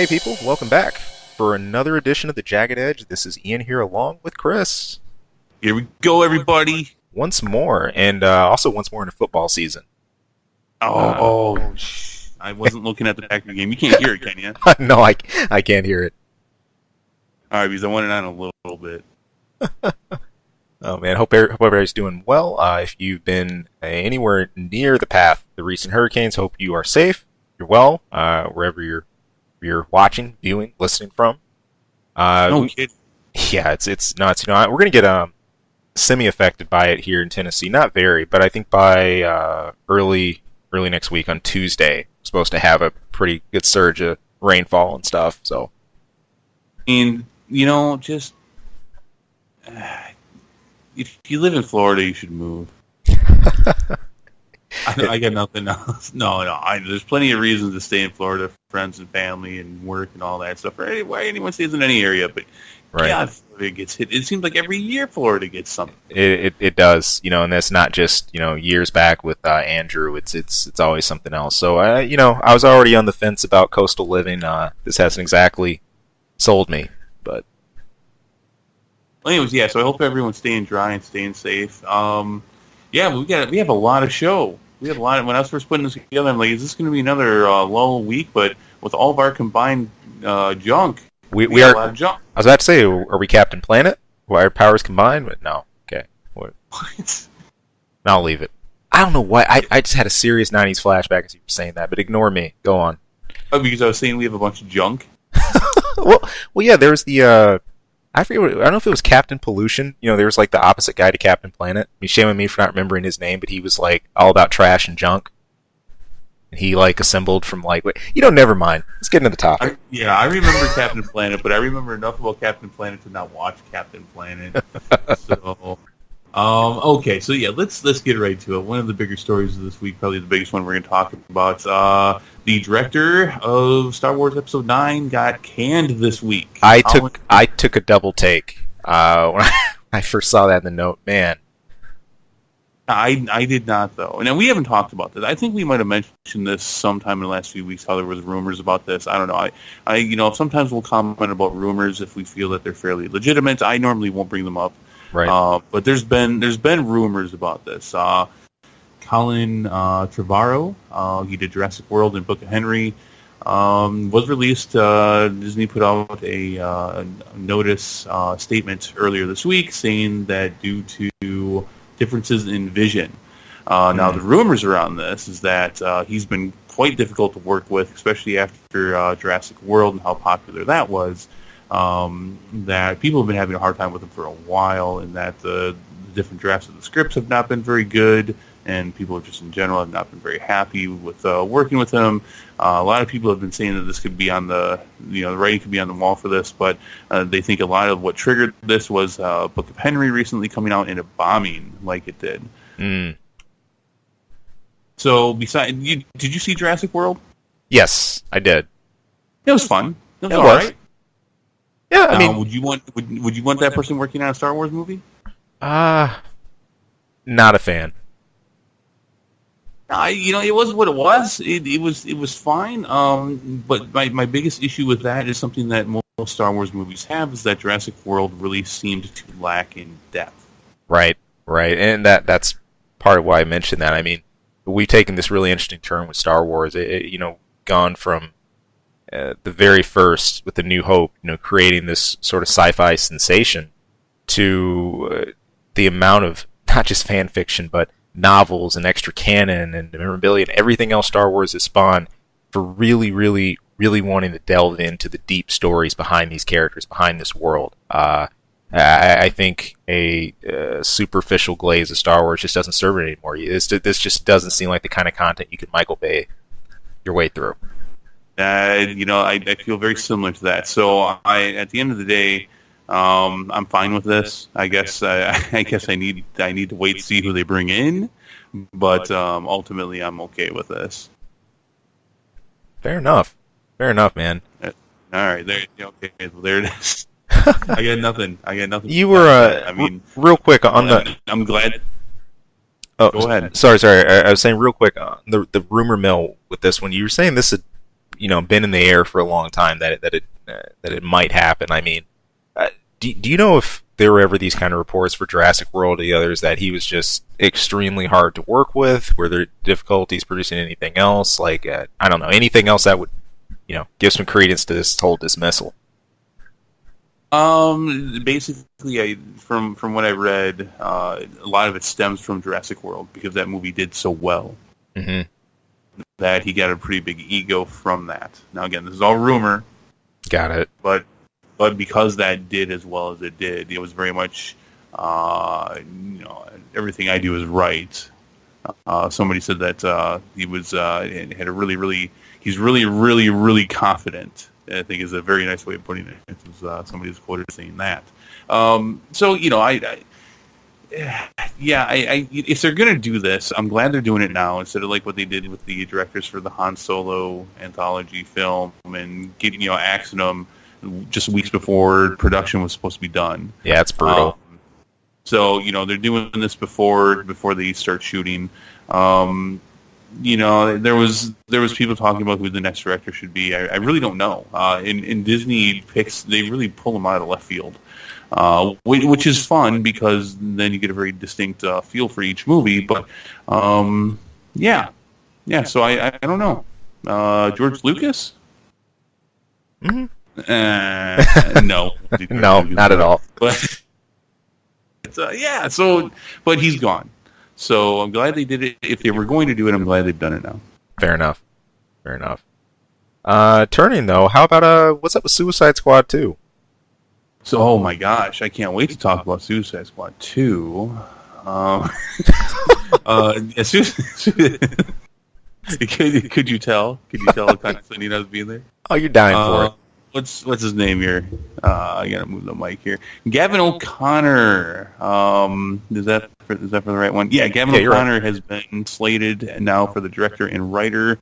Hey people, welcome back for another edition of the Jagged Edge. This is Ian here along with Chris. Here we go, everybody. Once more, and also once more in a football season. I wasn't looking at the Packer game. You can't hear it, can you? No, I can't hear it. All right, because I went it on a little bit. Oh man, hope everybody's doing well. If you've been anywhere near the path of the recent hurricanes, hope you are safe, you're well, wherever you're watching, viewing, listening from. No kidding. Yeah, it's nuts. You know, we're gonna get semi-affected by it here in Tennessee. Not very, but I think by early next week on Tuesday, we're supposed to have a pretty good surge of rainfall and stuff. So, And just if you live in Florida, you should move. I got nothing else. No. There's plenty of reasons to stay in Florida, friends and family and work and all that stuff. Why anyone stays in any area, but right. God, Florida gets hit. It seems like every year Florida gets something. It does, and that's not just years back with Andrew. It's always something else. So I was already on the fence about coastal living. This hasn't exactly sold me, but. Well, anyways, yeah. So I hope everyone's staying dry and staying safe. Yeah, we have a lot of show. We have a lot. When I was first putting this together, I'm like, is this going to be another lull week? But with all of our combined junk, we have a lot of junk. I was about to say, are we Captain Planet? Why our powers combined? But no. Okay. What? I'll leave it. I don't know why. I just had a serious 90s flashback as you were saying that, but ignore me. Go on. Oh, because I was saying we have a bunch of junk. well, yeah. There was the. I forget. I don't know if it was Captain Pollution. There was like the opposite guy to Captain Planet. I mean, shame on me for not remembering his name, but he was like all about trash and junk. And he like assembled from like. Never mind. Let's get into the topic. I remember Captain Planet, but I remember enough about Captain Planet to not watch Captain Planet. So, okay. So yeah, let's get right to it. One of the bigger stories of this week, probably the biggest one we're going to talk about. The director of Star Wars Episode 9 got canned this week. I took a double take when I first saw that in the note. Man, I did not though, and we haven't talked about this. I think we might have mentioned this sometime in the last few weeks. How there was rumors about this. I don't know. I sometimes we'll comment about rumors if we feel that they're fairly legitimate. I normally won't bring them up. Right. But there's been rumors about this. Colin Trevorrow, he did Jurassic World and Book of Henry, was released. Disney put out a notice statement earlier this week saying that due to differences in vision. Now, the rumors around this is that he's been quite difficult to work with, especially after Jurassic World and how popular that was. That people have been having a hard time with him for a while, and that the different drafts of the scripts have not been very good, and people just in general have not been very happy with working with him. A lot of people have been saying that this could be on the writing could be on the wall for this, but they think a lot of what triggered this was Book of Henry recently coming out in a bombing like it did. Mm. So, did you see Jurassic World? Yes, I did. It was fun. It was all right. Yeah, I mean, would you want that person working on a Star Wars movie? Not a fan. It was what it was. It was fine. But my biggest issue with that is something that most Star Wars movies have, is that Jurassic World really seemed to lack in depth. Right, and that's part of why I mentioned that. I mean, we've taken this really interesting turn with Star Wars. Gone from the very first with the New Hope, creating this sort of sci-fi sensation, to the amount of not just fan fiction, but novels and extra canon and memorabilia and everything else Star Wars has spawned, for really, really, really wanting to delve into the deep stories behind these characters, behind this world. I think a superficial glaze of Star Wars just doesn't serve it anymore. This just doesn't seem like the kind of content you could Michael Bay your way through. I feel very similar to that. So at the end of the day, I'm fine with this. I guess I need to wait to see who they bring in, but ultimately I'm okay with this. Fair enough, man. All right, there it is. I got nothing. You were real quick on the. I'm glad. Oh, go ahead. Sorry. I was saying real quick, the rumor mill with this one. You were saying this had, been in the air for a long time that it might happen. I mean, do you know if there were ever these kind of reports for Jurassic World or the others that he was just extremely hard to work with? Were there difficulties producing anything else? Like, I don't know, anything else that would, give some credence to this whole dismissal? Basically, from what I read, a lot of it stems from Jurassic World because that movie did so well. Mm-hmm. That he got a pretty big ego from that. Now, again, this is all rumor. Got it. But because that did as well as it did, it was very much, everything I do is right. Somebody said that he was had a he's really, really, really confident. I think is a very nice way of putting it. It was somebody was quoted saying that. If they're going to do this, I'm glad they're doing it now instead of like what they did with the directors for the Han Solo anthology film and getting, axing them just weeks before production was supposed to be done. Yeah, it's brutal. So, they're doing this before they start shooting. There was people talking about who the next director should be. I really don't know. In Disney picks, they really pull them out of left field. Which is fun because then you get a very distinct feel for each movie. But So I don't know. George Lucas? Mm-hmm. No, no, not at all. But but he's gone. So I'm glad they did it. If they were going to do it, I'm glad they've done it now. Fair enough. Turning though, how about what's up with Suicide Squad 2? So, oh my gosh, I can't wait to talk about Suicide Squad 2. Could you tell? Could you tell the kind of thing I was being there? Oh, you're dying for it. What's his name here? I gotta move the mic here. Gavin O'Connor. Is that for the right one? Yeah, Gavin O'Connor has been slated now for the director and writer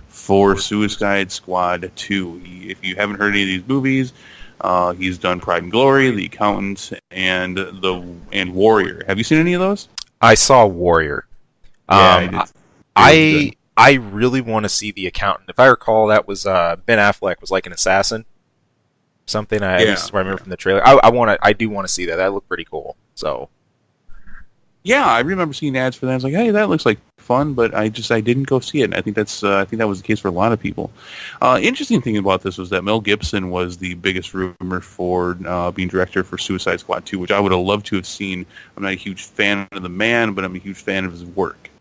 for Suicide Squad 2. If you haven't heard any of these movies, he's done Pride and Glory, The Accountant, and Warrior. Have you seen any of those? I saw Warrior. I really want to see The Accountant. If I recall, that was Ben Affleck was like an assassin. Something I remember from the trailer. I do want to see that. That looked pretty cool. So. Yeah, I remember seeing ads for that. I was like, "Hey, that looks like fun," but I didn't go see it. And I think that was the case for a lot of people. Interesting thing about this was that Mel Gibson was the biggest rumor for being director for Suicide Squad 2, which I would have loved to have seen. I'm not a huge fan of the man, but I'm a huge fan of his work.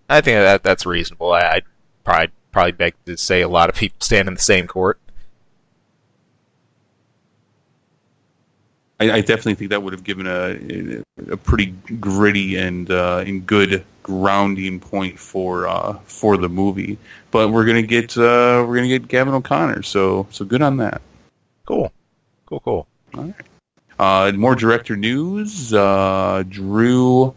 I think that's reasonable. I'd probably beg to say a lot of people stand in the same court. I definitely think that would have given a pretty gritty and good grounding point for the movie. But we're gonna get Gavin O'Connor, so good on that. Cool. All right. More director news. Drew,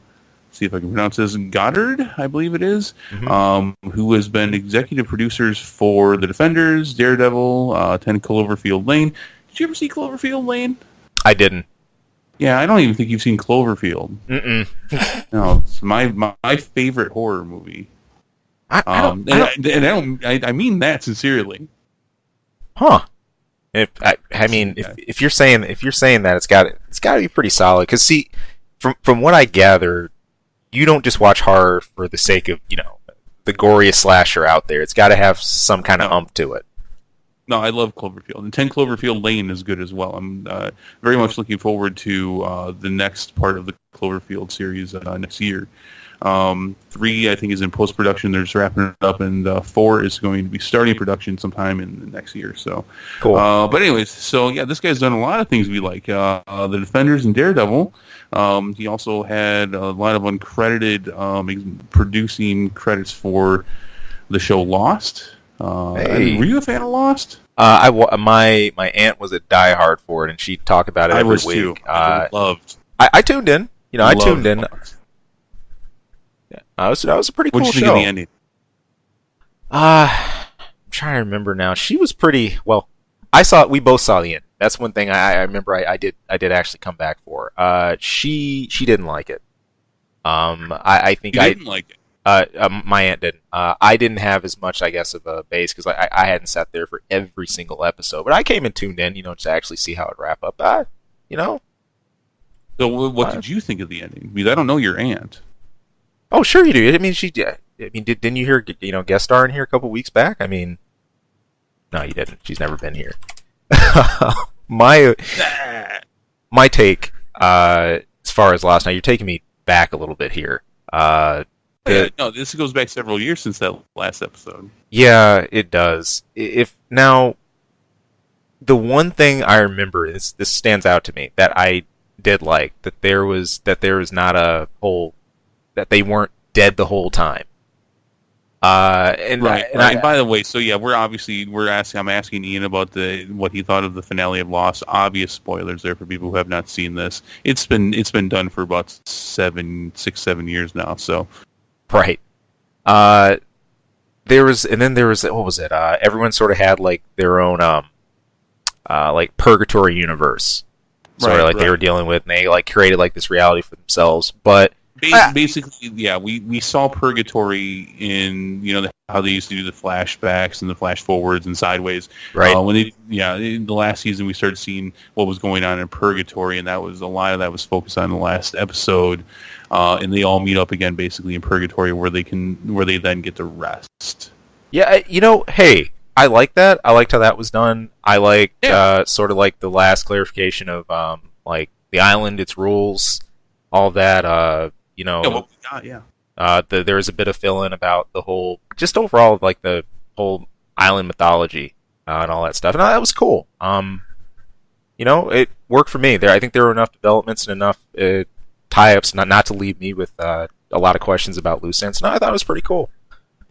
see if I can pronounce this, Goddard, I believe it is, who has been executive producers for The Defenders, Daredevil, 10 Cloverfield Lane. Did you ever see Cloverfield Lane? I didn't. Yeah, I don't even think you've seen Cloverfield. Mm-mm. No, it's my favorite horror movie. I mean that sincerely. Huh? If you're saying that, it's got to be pretty solid. Because see, from what I gather, you don't just watch horror for the sake of the goriest slasher out there. It's got to have some kind of umph to it. No, I love Cloverfield. And 10 Cloverfield Lane is good as well. I'm very much looking forward to the next part of the Cloverfield series next year. 3, I think, is in post-production. They're just wrapping it up. And 4 is going to be starting production sometime in the next year. So, cool. But anyways, so yeah, this guy's done a lot of things we like. The Defenders and Daredevil. He also had a lot of uncredited producing credits for the show Lost. Hey. Were you a fan of Lost? My aunt was a diehard for it, and she talked about it every week. Too. I loved. I tuned in. I tuned in. Lost. Yeah, that was a pretty cool show. What did you think of the ending? I'm trying to remember now. She was pretty well. We both saw the end. That's one thing I remember. I did actually come back for. She didn't like it. I think you didn't like it. My aunt didn't. I didn't have as much, I guess, of a base because I hadn't sat there for every single episode. But I came and tuned in, to actually see how it wrap up. You know. So what did you think of the ending? Because I don't know your aunt. Oh, sure you do. I mean, didn't you hear, guest star in here a couple weeks back? I mean, no, you didn't. She's never been here. my my take, as far as Lost. Now you're taking me back a little bit here. No, this goes back several years since that last episode. Yeah, it does. If now, the one thing I remember is this stands out to me that I did like that there was not a whole that they weren't dead the whole time. And by the way, so yeah, I'm asking Ian about what he thought of the finale of Lost. Obvious spoilers there for people who have not seen this. It's been done for about 7 years now. So right. There was what was it? Everyone sort of had like their own like purgatory universe. Sort of like they were dealing with, and they like created like this reality for themselves. But basically, yeah, we saw purgatory in how they used to do the flashbacks and the flash forwards and sideways. Right. In the last season we started seeing what was going on in purgatory, and a lot of that was focused on the last episode. And they all meet up again, basically in purgatory, where they then get to rest. Yeah, hey. I like that. I liked how that was done. I liked sort of like the last clarification of like the island, its rules, all that. There was a bit of fill-in about the whole, just overall like the whole island mythology and all that stuff, and that was cool. It worked for me. I think there were enough developments and enough tie-ups not to leave me with a lot of questions about loose ends. No, I thought it was pretty cool.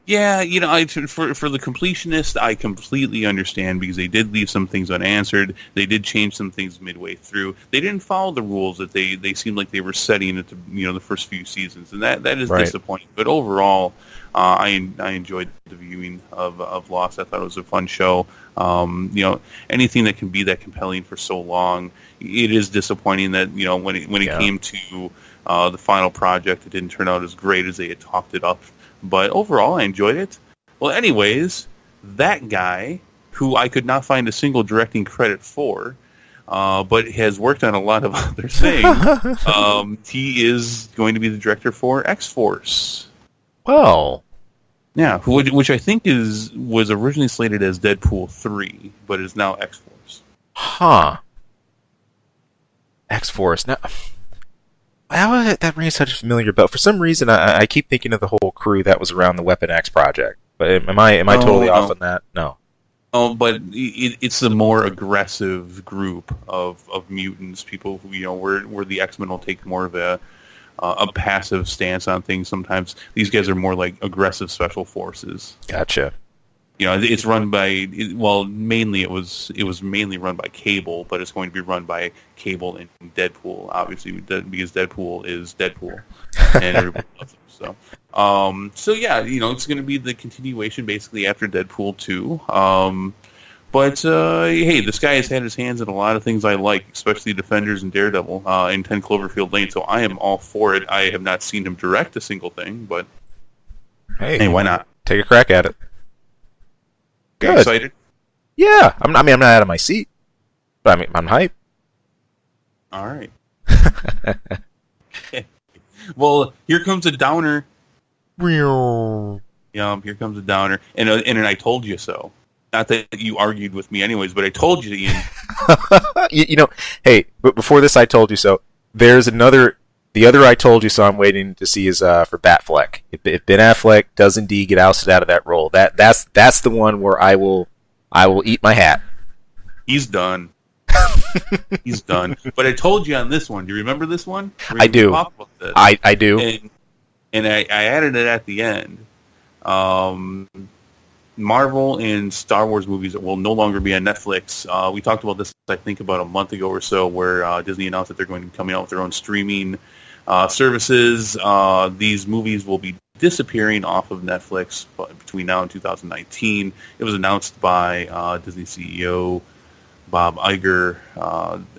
Yeah, for the completionist, I completely understand because they did leave some things unanswered. They did change some things midway through. They didn't follow the rules that they seemed like they were setting at the first few seasons, and that is disappointing. But overall, I enjoyed the viewing of Lost. I thought it was a fun show. Anything that can be that compelling for so long, it is disappointing that when it came to the final project, it didn't turn out as great as they had talked it up. But overall, I enjoyed it. Well, anyways, that guy, who I could not find a single directing credit for, but has worked on a lot of other things, he is going to be the director for X-Force. Well. Yeah, which I think was originally slated as Deadpool 3, but is now X-Force. Huh. X-Force. Now... How that rings such a familiar bell? For some reason, I keep thinking of the whole crew that was around the Weapon X project. But am I totally off on that? No. Oh, but it's a more aggressive group of mutants, people who where the X-Men will take more of a passive stance on things. Sometimes these guys are more like aggressive special forces. Gotcha. It's run by mainly it was mainly run by Cable, but it's going to be run by Cable and Deadpool, obviously, because Deadpool is Deadpool, and everybody loves him. So yeah, it's going to be the continuation basically after Deadpool 2. But hey, this guy has had his hands in a lot of things I like, especially Defenders and Daredevil in 10 Cloverfield Lane. So I am all for it. I have not seen him direct a single thing, but hey, why not? Take a crack at it. Good. Excited? Yeah, I'm not out of my seat, but I'm hyped. All right. Well, here comes a downer. Yeah, here comes a downer, and I told you so. Not that you argued with me, anyways, but I told you, Ian. Hey, but before this, I told you so. There's another. The other I told you so I'm waiting to see is for Batfleck. If Ben Affleck does indeed get ousted out of that role, that's the one where I will eat my hat. He's done. He's done. But I told you on this one. Do you remember this one? I do. I do. And I added it at the end. Marvel and Star Wars movies will no longer be on Netflix. We talked about this, I think, about a month ago or so, where Disney announced that they're going to be coming out with their own streaming services. These movies will be disappearing off of Netflix between now and 2019. It was announced by Disney CEO Bob Iger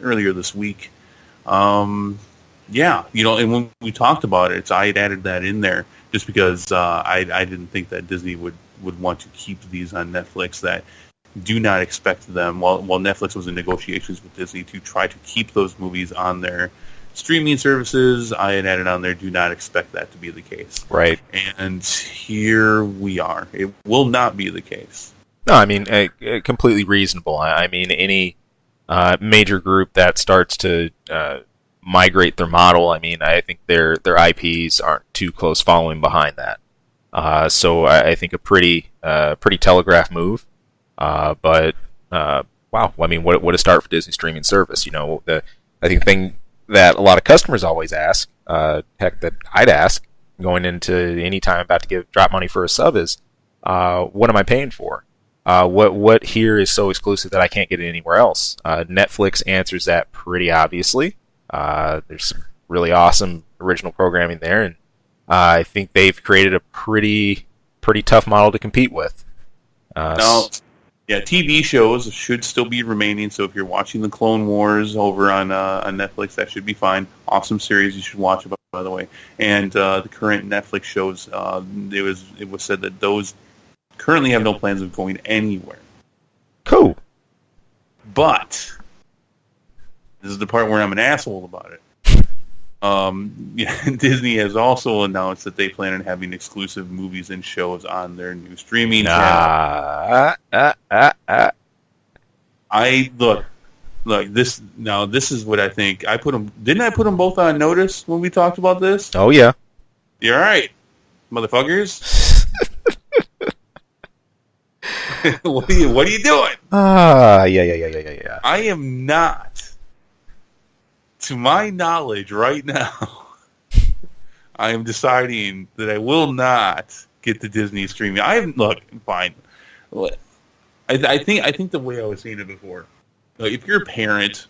earlier this week. Yeah, and when we talked about it, I had added that in there just because I didn't think that Disney would want to keep these on Netflix. That do not expect them. While Netflix was in negotiations with Disney to try to keep those movies on their streaming services, I had added on there. Do not expect that to be the case. Right. And here we are. It will not be the case. No, I mean, completely reasonable. I mean, any major group that starts to migrate their model, I mean, I think their IPs aren't too close following behind that. So I think a pretty telegraphed move. But wow, I mean, what a start for Disney streaming service. I think the thing that a lot of customers always ask, heck, that I'd ask going into any time I'm about to drop money for a sub is, what am I paying for? What here is so exclusive that I can't get it anywhere else? Netflix answers that pretty obviously. There's some really awesome original programming there, and I think they've created a pretty tough model to compete with. Now, yeah, TV shows should still be remaining. So if you're watching the Clone Wars over on Netflix, that should be fine. Awesome series, you should watch it, by the way. And the current Netflix shows, it was said that those currently have no plans of going anywhere. Cool. But this is the part where I'm an asshole about it. Disney has also announced that they plan on having exclusive movies and shows on their new streaming channel. Look, this is what I think. Didn't I put them both on notice when we talked about this? Oh yeah. You're right, motherfuckers. What are you doing? Yeah. I am not, to my knowledge right now, I am deciding that I will not get the Disney streaming. Fine. I think the way I was saying it before, if you're a parent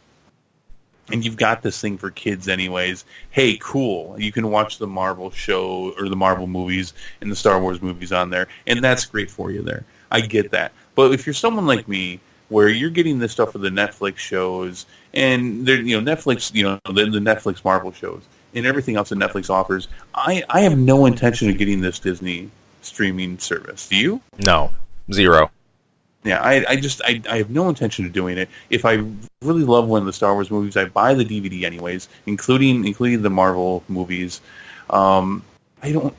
and you've got this thing for kids anyways, hey, cool. You can watch the Marvel show or the Marvel movies and the Star Wars movies on there, and that's great for you there. I get that. But if you're someone like me, where you're getting this stuff for the Netflix shows and Netflix, the Netflix Marvel shows and everything else that Netflix offers, I have no intention of getting this Disney streaming service. Do you? No, zero. Yeah, I have no intention of doing it. If I really love one of the Star Wars movies, I buy the DVD anyways, including the Marvel movies. I don't.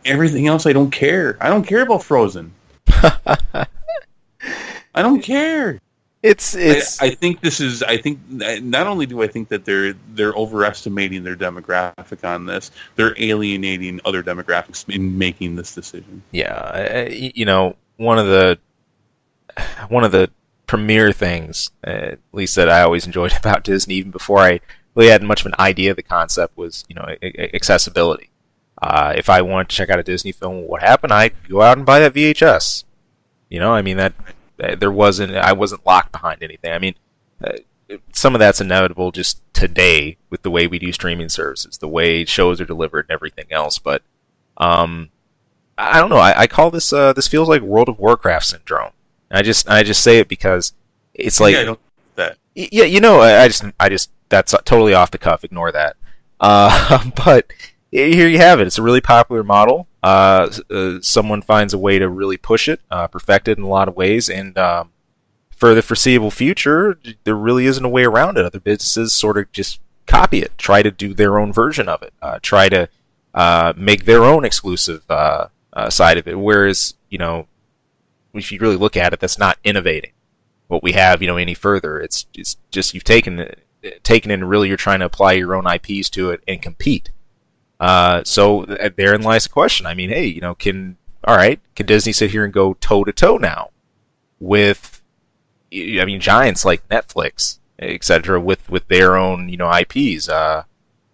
Everything else, I don't care. I don't care about Frozen. I don't care. It's. I think not only do I think that they're overestimating their demographic on this, they're alienating other demographics in making this decision. Yeah, one of the premier things, at least that I always enjoyed about Disney, even before I really had much of an idea of the concept, was accessibility. If I wanted to check out a Disney film, what happened? I'd go out and buy that VHS. That I wasn't locked behind anything. I mean, some of that's inevitable just today with the way we do streaming services, the way shows are delivered and everything else. But I don't know. I call this this feels like World of Warcraft syndrome. I just say it because it's like, I don't that. Yeah, I just that's totally off the cuff. Ignore that. But here you have it. It's a really popular model. Someone finds a way to really push it, perfect it in a lot of ways, and for the foreseeable future, there really isn't a way around it. Other businesses sort of just copy it, try to do their own version of it, try to make their own exclusive side of it. Whereas, if you really look at it, that's not innovating what we have, any further. It's just you've taken it and really you're trying to apply your own IPs to it and compete. So therein lies the question. I mean, hey, can Disney sit here and go toe to toe now with, giants like Netflix, etc., with their own, IPs?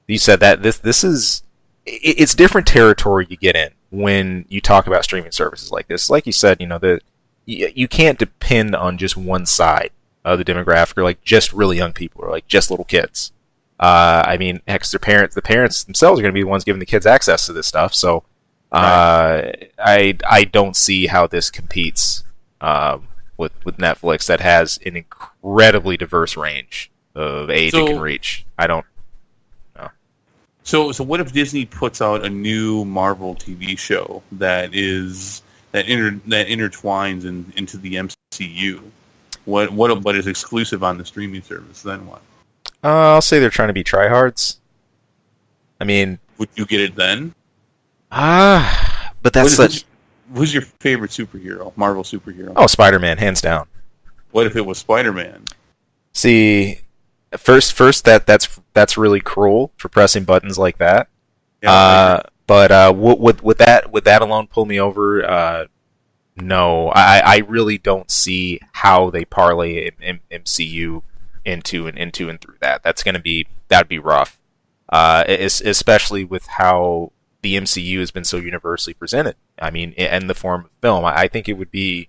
You said that this is, it's different territory you get in when you talk about streaming services like this. Like you said, you can't depend on just one side of the demographic, or like just really young people, or like just little kids. Heck, the parents themselves are going to be the ones giving the kids access to this stuff. So, right. I don't see how this competes with Netflix, that has an incredibly diverse range of age it can reach. I don't. So what if Disney puts out a new Marvel TV show that intertwines into the MCU? What is exclusive on the streaming service? Then what? I'll say they're trying to be tryhards. I mean, Would you get it then? but that's such. Who's your favorite superhero? Marvel superhero? Oh, Spider-Man, hands down. What if it was Spider-Man? See, first that's really cruel for pressing buttons like that. Yeah, But would that alone pull me over? No, I really don't see how they parlay MCU into and through that. That'd be rough. Especially with how the MCU has been so universally presented. I mean, in the form of film, I think it would be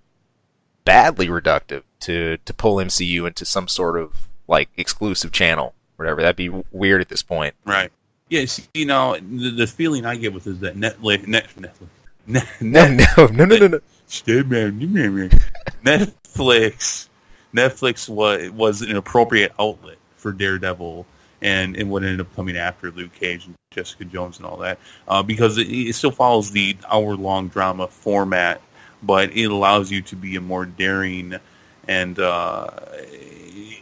badly reductive to pull MCU into some sort of like exclusive channel, whatever. That'd be weird at this point. right. Yeah, see, the feeling I get with is that Netflix. No. Netflix was an appropriate outlet for Daredevil and what ended up coming after Luke Cage and Jessica Jones and all that, because it still follows the hour-long drama format, but it allows you to be a more daring and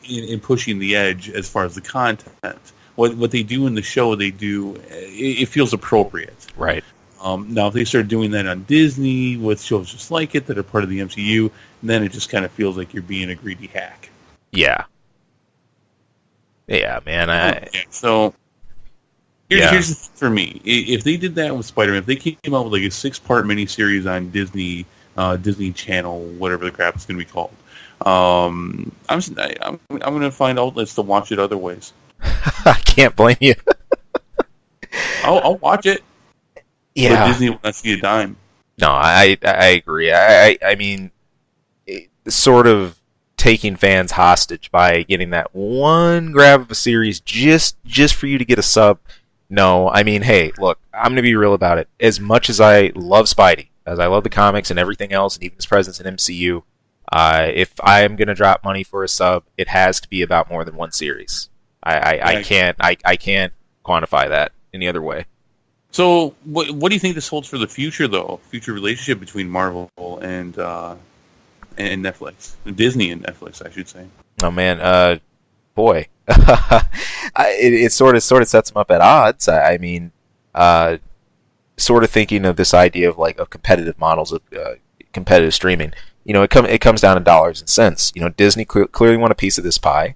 in pushing the edge as far as the content. What they do in the show, it feels appropriate. Right. Now, if they start doing that on Disney with shows just like it that are part of the MCU, then it just kind of feels like you're being a greedy hack. Yeah. Yeah, man. So here's the thing for me. If they did that with Spider-Man, if they came out with like a 6-part miniseries on Disney Channel, whatever the crap it's going to be called, I'm going to find outlets to watch it other ways. I can't blame you. I'll watch it. Yeah. But Disney will not see a dime. No, I agree. I mean, sort of taking fans hostage by getting that one grab of a series just for you to get a sub. No, I mean, hey, look, I'm going to be real about it. As much as I love Spidey, as I love the comics and everything else, and even his presence in MCU, if I'm going to drop money for a sub, it has to be about more than one series. I can't quantify that any other way. So, what do you think this holds for the future, though? Future relationship between Marvel and Netflix, Disney and Netflix, I should say. Oh man, boy, it sort of sets them up at odds. I mean, sort of thinking of this idea of like of competitive models of competitive streaming. You know, it comes down to dollars and cents. You know, Disney clearly want a piece of this pie.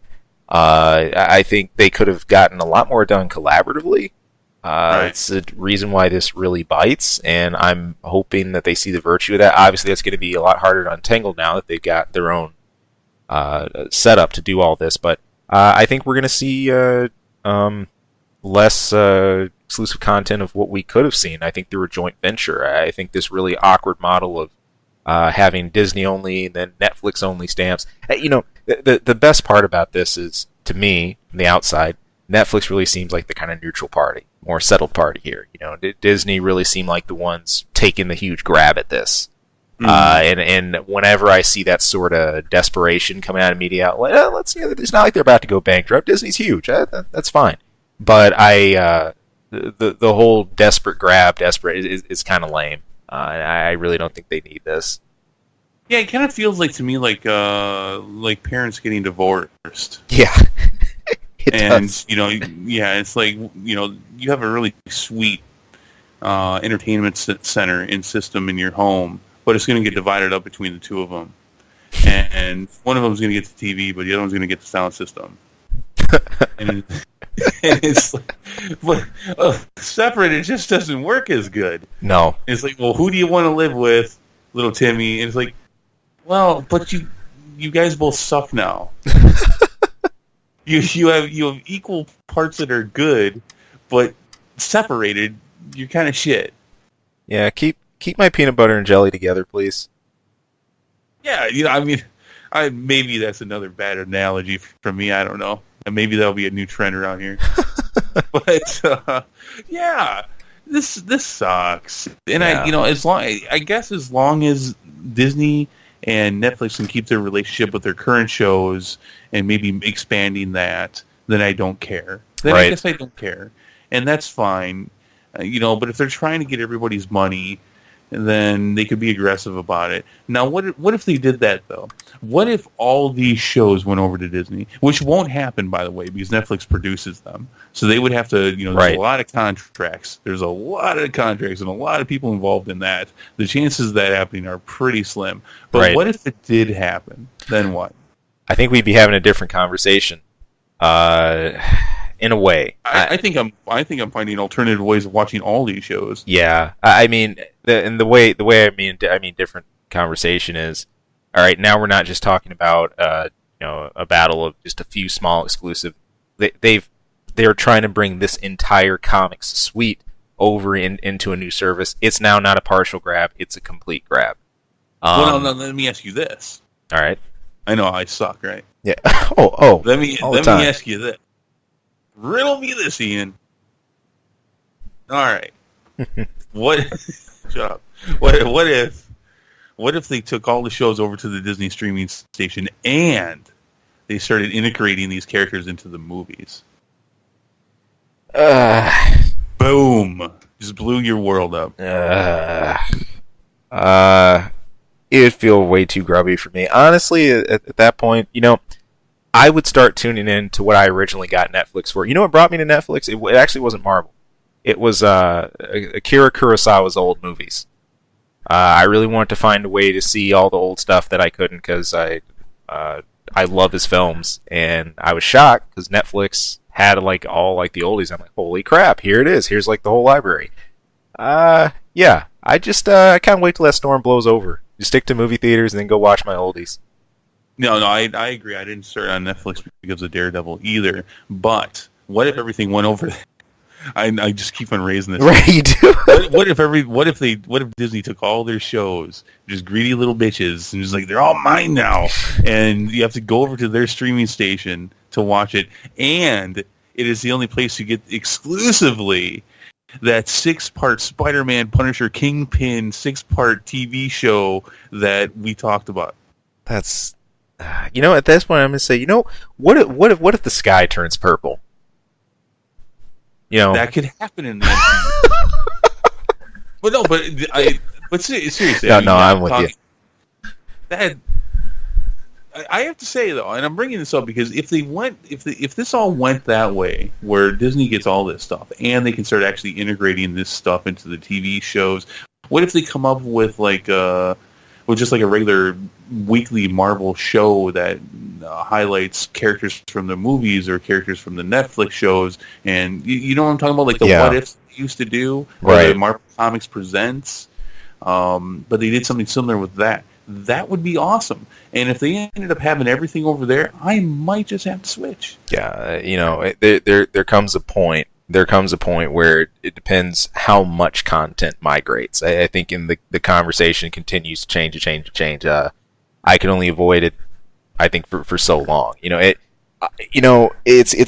I think they could have gotten a lot more done collaboratively. Right. It's the reason why this really bites, and I'm hoping that they see the virtue of that. Obviously, that's going to be a lot harder to untangle now that they've got their own setup to do all this. But I think we're going to see less exclusive content of what we could have seen. I think through a joint venture. I think this really awkward model of having Disney only and then Netflix only stamps. You know, the best part about this is, to me, from the outside, Netflix really seems like the kind of neutral party, more settled party here. You know, Disney really seem like the ones taking the huge grab at this. And whenever I see that sort of desperation coming out of media outlet, it's not like they're about to go bankrupt. Disney's huge. That's fine. But the whole desperate grab is kind of lame. I really don't think they need this. Yeah, it kind of feels like to me like parents getting divorced. Yeah. And does. you know, yeah, it's like, you know, you have a really sweet entertainment center and system in your home, but it's going to get divided up between the two of them, and one of them is going to get the TV, but the other one's going to get the sound system. and it's like, but separate, it just doesn't work as good. No. It's like, well, who do you want to live with, little Timmy? And it's like, well, but you guys both suck now. You have equal parts that are good, but separated, you're kind of shit. Yeah, keep my peanut butter and jelly together, please. Yeah, you know, I mean, maybe that's another bad analogy from me. I don't know. And maybe that'll be a new trend around here. But yeah, this sucks. And Yeah. as long as Disney and Netflix can keep their relationship with their current shows and maybe expanding that, then I don't care. Then Right. I guess I don't care. and that's fine, But if they're trying to get everybody's money, then they could be aggressive about it. Now, what if they did that though? What if all these shows went over to Disney, which won't happen, by the way, because Netflix produces them. So they would have to, there's a lot of contracts. There's a lot of contracts and a lot of people involved in that. The chances of that happening are pretty slim. But what if it did happen? Then what? I think we'd be having a different conversation. In a way, I think I'm finding alternative ways of watching all these shows. Yeah, I mean, the way I mean different conversation is, all right. Now we're not just talking about a battle of just a few small exclusive. They're trying to bring this entire comics suite over into a new service. It's now not a partial grab; it's a complete grab. Well, no, let me ask you this. All right. I know I suck, right? Yeah. Oh. Let me ask you this. Riddle me this, Ian. All right. What? Shut up. What if they took all the shows over to the Disney streaming station and they started integrating these characters into the movies? Boom! Just blew your world up. It'd feel way too grubby for me. Honestly, at that point, I would start tuning in to what I originally got Netflix for. You know what brought me to Netflix? It actually wasn't Marvel. It was Akira Kurosawa's old movies. I really wanted to find a way to see all the old stuff that I couldn't because I love his films, and I was shocked because Netflix had all the oldies. I'm like, holy crap! Here it is. Here's the whole library. Yeah. I just I can't wait till that storm blows over. You stick to movie theaters and then go watch my oldies. No, I agree. I didn't start on Netflix because of Daredevil either. But what if everything went over? I just keep on raising this. Right, you do. What if Disney took all their shows, just greedy little bitches, and just they're all mine now, and you have to go over to their streaming station to watch it, and it is the only place you get exclusively that 6-part Spider-Man Punisher Kingpin 6-part TV show that we talked about. That's. At this point, I'm gonna say, what if the sky turns purple? That could happen in the MCU. but seriously. I'm with you. That I have to say though, and I'm bringing this up because if this all went that way, where Disney gets all this stuff and they can start actually integrating this stuff into the TV shows, what if they come up with just a regular weekly Marvel show that highlights characters from the movies or characters from the Netflix shows, and you know what I'm talking about, what ifs they used to do, right? Marvel Comics Presents, but they did something similar with that. That would be awesome. And if they ended up having everything over there, I might just have to switch. Yeah, there comes a point. There comes a point where it depends how much content migrates. I think in the conversation continues to change. I can only avoid it, I think, for so long. It's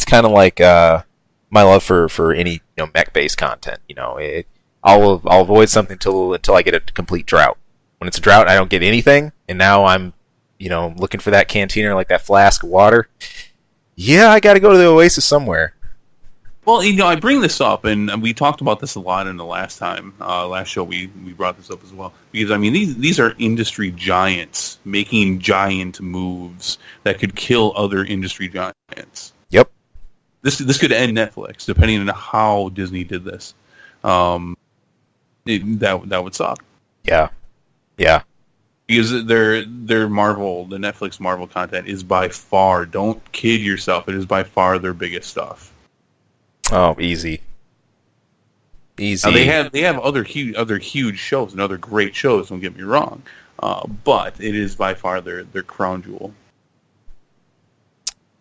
kind of like my love for any mech-based content. I'll avoid something until I get a complete drought. When it's a drought, I don't get anything, and now I'm looking for that canteen or that flask of water. Yeah, I got to go to the Oasis somewhere. Well, I bring this up, and we talked about this a lot in the last show we brought this up as well. Because, these are industry giants making giant moves that could kill other industry giants. Yep. This could end Netflix, depending on how Disney did this. That would suck. Yeah. Yeah. Because their Marvel, the Netflix Marvel content is by far, don't kid yourself, it is by far their biggest stuff. Oh, easy. Now they have other huge shows and other great shows. Don't get me wrong, but it is by far their crown jewel.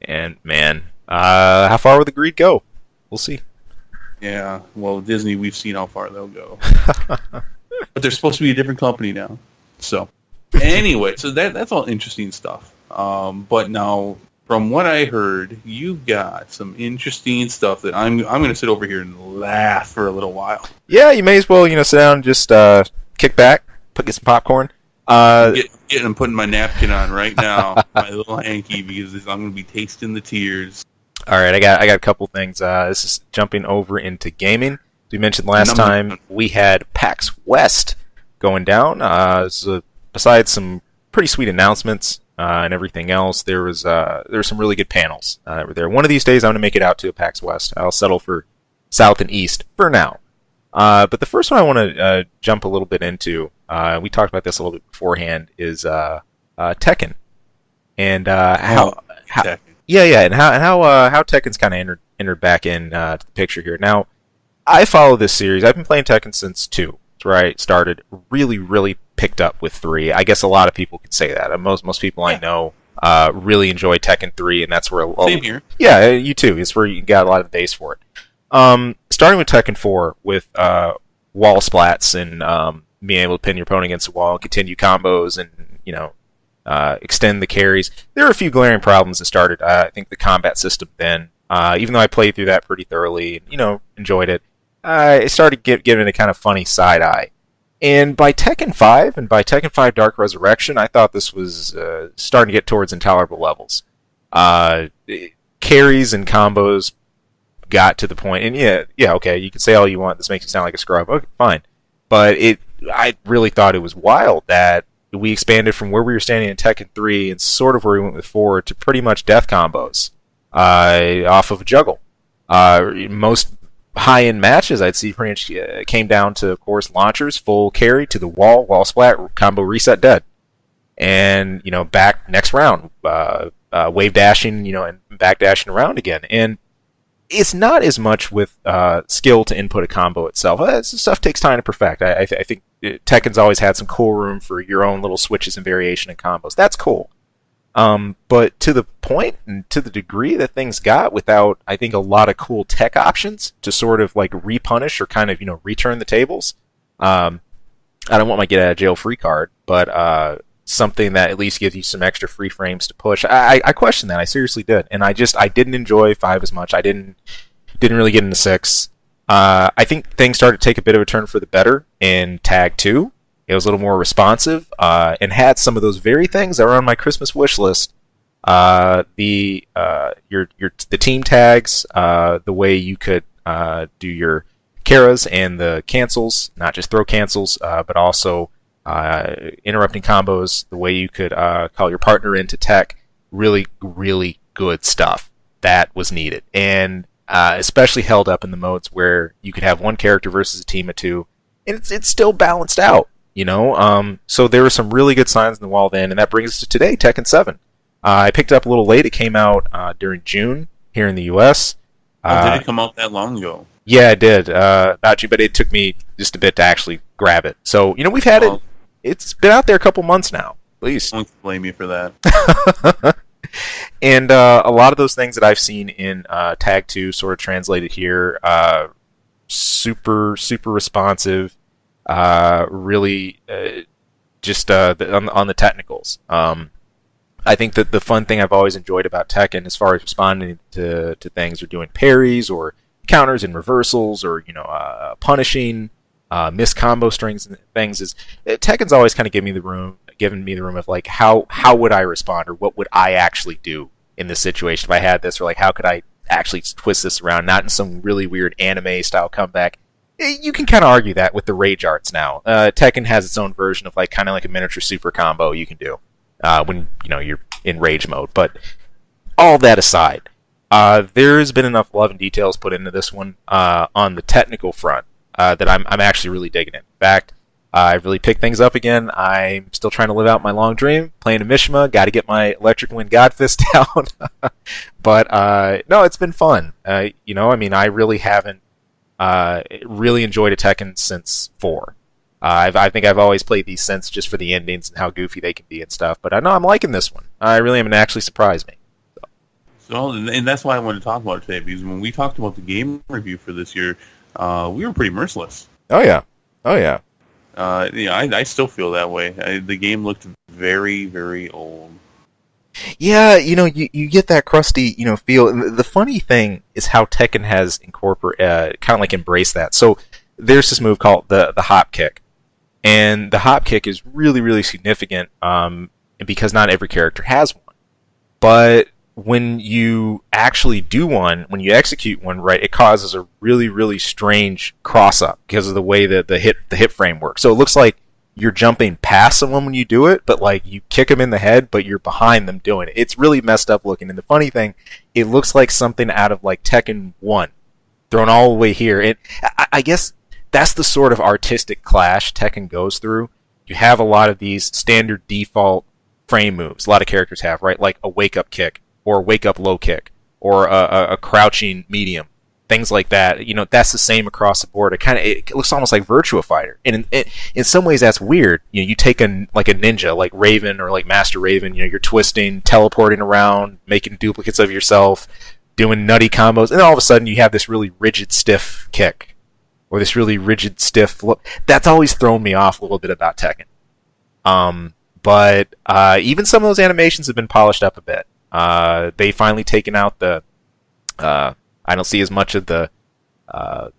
And man, how far will the greed go? We'll see. Yeah, well, Disney, we've seen how far they'll go, but they're supposed to be a different company now. So anyway, so that's all interesting stuff. But now, from what I heard, you've got some interesting stuff that I'm going to sit over here and laugh for a little while. Yeah, you may as well, sit down and just kick back, get some popcorn. I'm putting my napkin on right now, my little hanky, because I'm going to be tasting the tears. All right, I got a couple things. This is jumping over into gaming. We mentioned last time we had PAX West going down. Besides some pretty sweet announcements and everything else, there were some really good panels that were there. One of these days, I'm going to make it out to a PAX West. I'll settle for South and East for now. But the first one I want to jump a little bit into, we talked about this a little bit beforehand, is Tekken, and how Tekken. yeah, and how Tekken's kind of entered back in to the picture here. Now, I follow this series. I've been playing Tekken since 2. That's where I started. Really picked up with 3. I guess a lot of people could say that. Most people I know really enjoy Tekken 3, and that's where Same here. Yeah, you too. It's where you got a lot of the base for it. Starting with Tekken 4 with wall splats and being able to pin your opponent against the wall, continue combos, and extend the carries. There were a few glaring problems that started. I think the combat system then, even though I played through that pretty thoroughly, and, enjoyed it, it started giving it a kind of funny side eye. And by Tekken 5 and by Tekken 5 Dark Resurrection, I thought this was starting to get towards intolerable levels. Carries and combos got to the point, and yeah, okay, you can say all you want. This makes you sound like a scrub. Okay, fine, but I really thought it was wild that we expanded from where we were standing in Tekken 3 and sort of where we went with 4 to pretty much death combos off of a juggle. Most high-end matches I'd see pretty much came down to, of course, launchers, full carry to the wall splat, combo reset, dead. And, back next round, wave dashing, and back dashing around again. And it's not as much with skill to input a combo itself. This stuff takes time to perfect. I think Tekken's always had some cool room for your own little switches and variation in combos. That's cool. But to the point and to the degree that things got without, I think, a lot of cool tech options to sort of like repunish or kind of, return the tables. I don't want my get out of jail free card, but something that at least gives you some extra free frames to push. I question that. I seriously did. And I didn't enjoy 5 as much. I didn't really get into 6. I think things started to take a bit of a turn for the better in Tag 2. It was a little more responsive and had some of those very things that were on my Christmas wish list. The team tags, the way you could do your Karas and the cancels, not just throw cancels, but also interrupting combos, the way you could call your partner into tech. Really good stuff that was needed, and especially held up in the modes where you could have one character versus a team of 2, and it's still balanced out. So there were some really good signs in the wall then, and that brings us to today, Tekken 7. I picked it up a little late. It came out during June here in the U.S. Did it come out that long ago? Yeah, it did. Not you, but it took me just a bit to actually grab it. So, we've had it. It's been out there a couple months now, at least. Don't blame me for that. And a lot of those things that I've seen in Tag 2 sort of translated here. Super responsive. Really just on the technicals. I think that the fun thing I've always enjoyed about Tekken, as far as responding to things, or doing parries or counters and reversals, or punishing missed combo strings and things, is Tekken's always kind of given me the room of like how would I respond, or what would I actually do in this situation if I had this, or like how could I actually twist this around, not in some really weird anime style comeback. You can kind of argue that with the rage arts now. Tekken has its own version of kind of like a miniature super combo you can do when you're in rage mode. But all that aside, there's been enough love and details put into this one on the technical front that I'm actually really digging it. In fact, I've really picked things up again. I'm still trying to live out my long dream, playing a Mishima. Got to get my Electric Wind Godfist down. But no, it's been fun. I really haven't really enjoyed a Tekken since 4. I think I've always played these since just for the endings and how goofy they can be and stuff. But I know I'm liking this one. I really am, and actually surprised me. So, and that's why I wanted to talk about it today, because when we talked about the game review for this year, we were pretty merciless. Oh yeah. I still feel that way. The game looked very, very old. Yeah, you get that crusty, feel. And the funny thing is how Tekken has incorporated, kind of like embraced that. So there's this move called the hop kick, and the hop kick is really, really significant, because not every character has one. But when you actually do one, when you execute one right, it causes a really, really strange cross up because of the way that the hit frame works. So it looks like you're jumping past someone when you do it, but like you kick them in the head, but you're behind them doing it. It's really messed up looking. And the funny thing, it looks like something out of like Tekken 1 thrown all the way here. I guess that's the sort of artistic clash Tekken goes through. You have a lot of these standard default frame moves. A lot of characters have, right? Like a wake up kick, or a wake up low kick, or a crouching medium, things like that. You know, that's the same across the board. It looks almost like Virtua Fighter, and in some ways that's weird. You know, you take like a ninja, like Raven or like Master Raven. You know, you're twisting, teleporting around, making duplicates of yourself, doing nutty combos, and then all of a sudden you have this really rigid, stiff kick, or this really rigid, stiff look. That's always thrown me off a little bit about Tekken. But even some of those animations have been polished up a bit. They finally taken out the. I don't see as much of the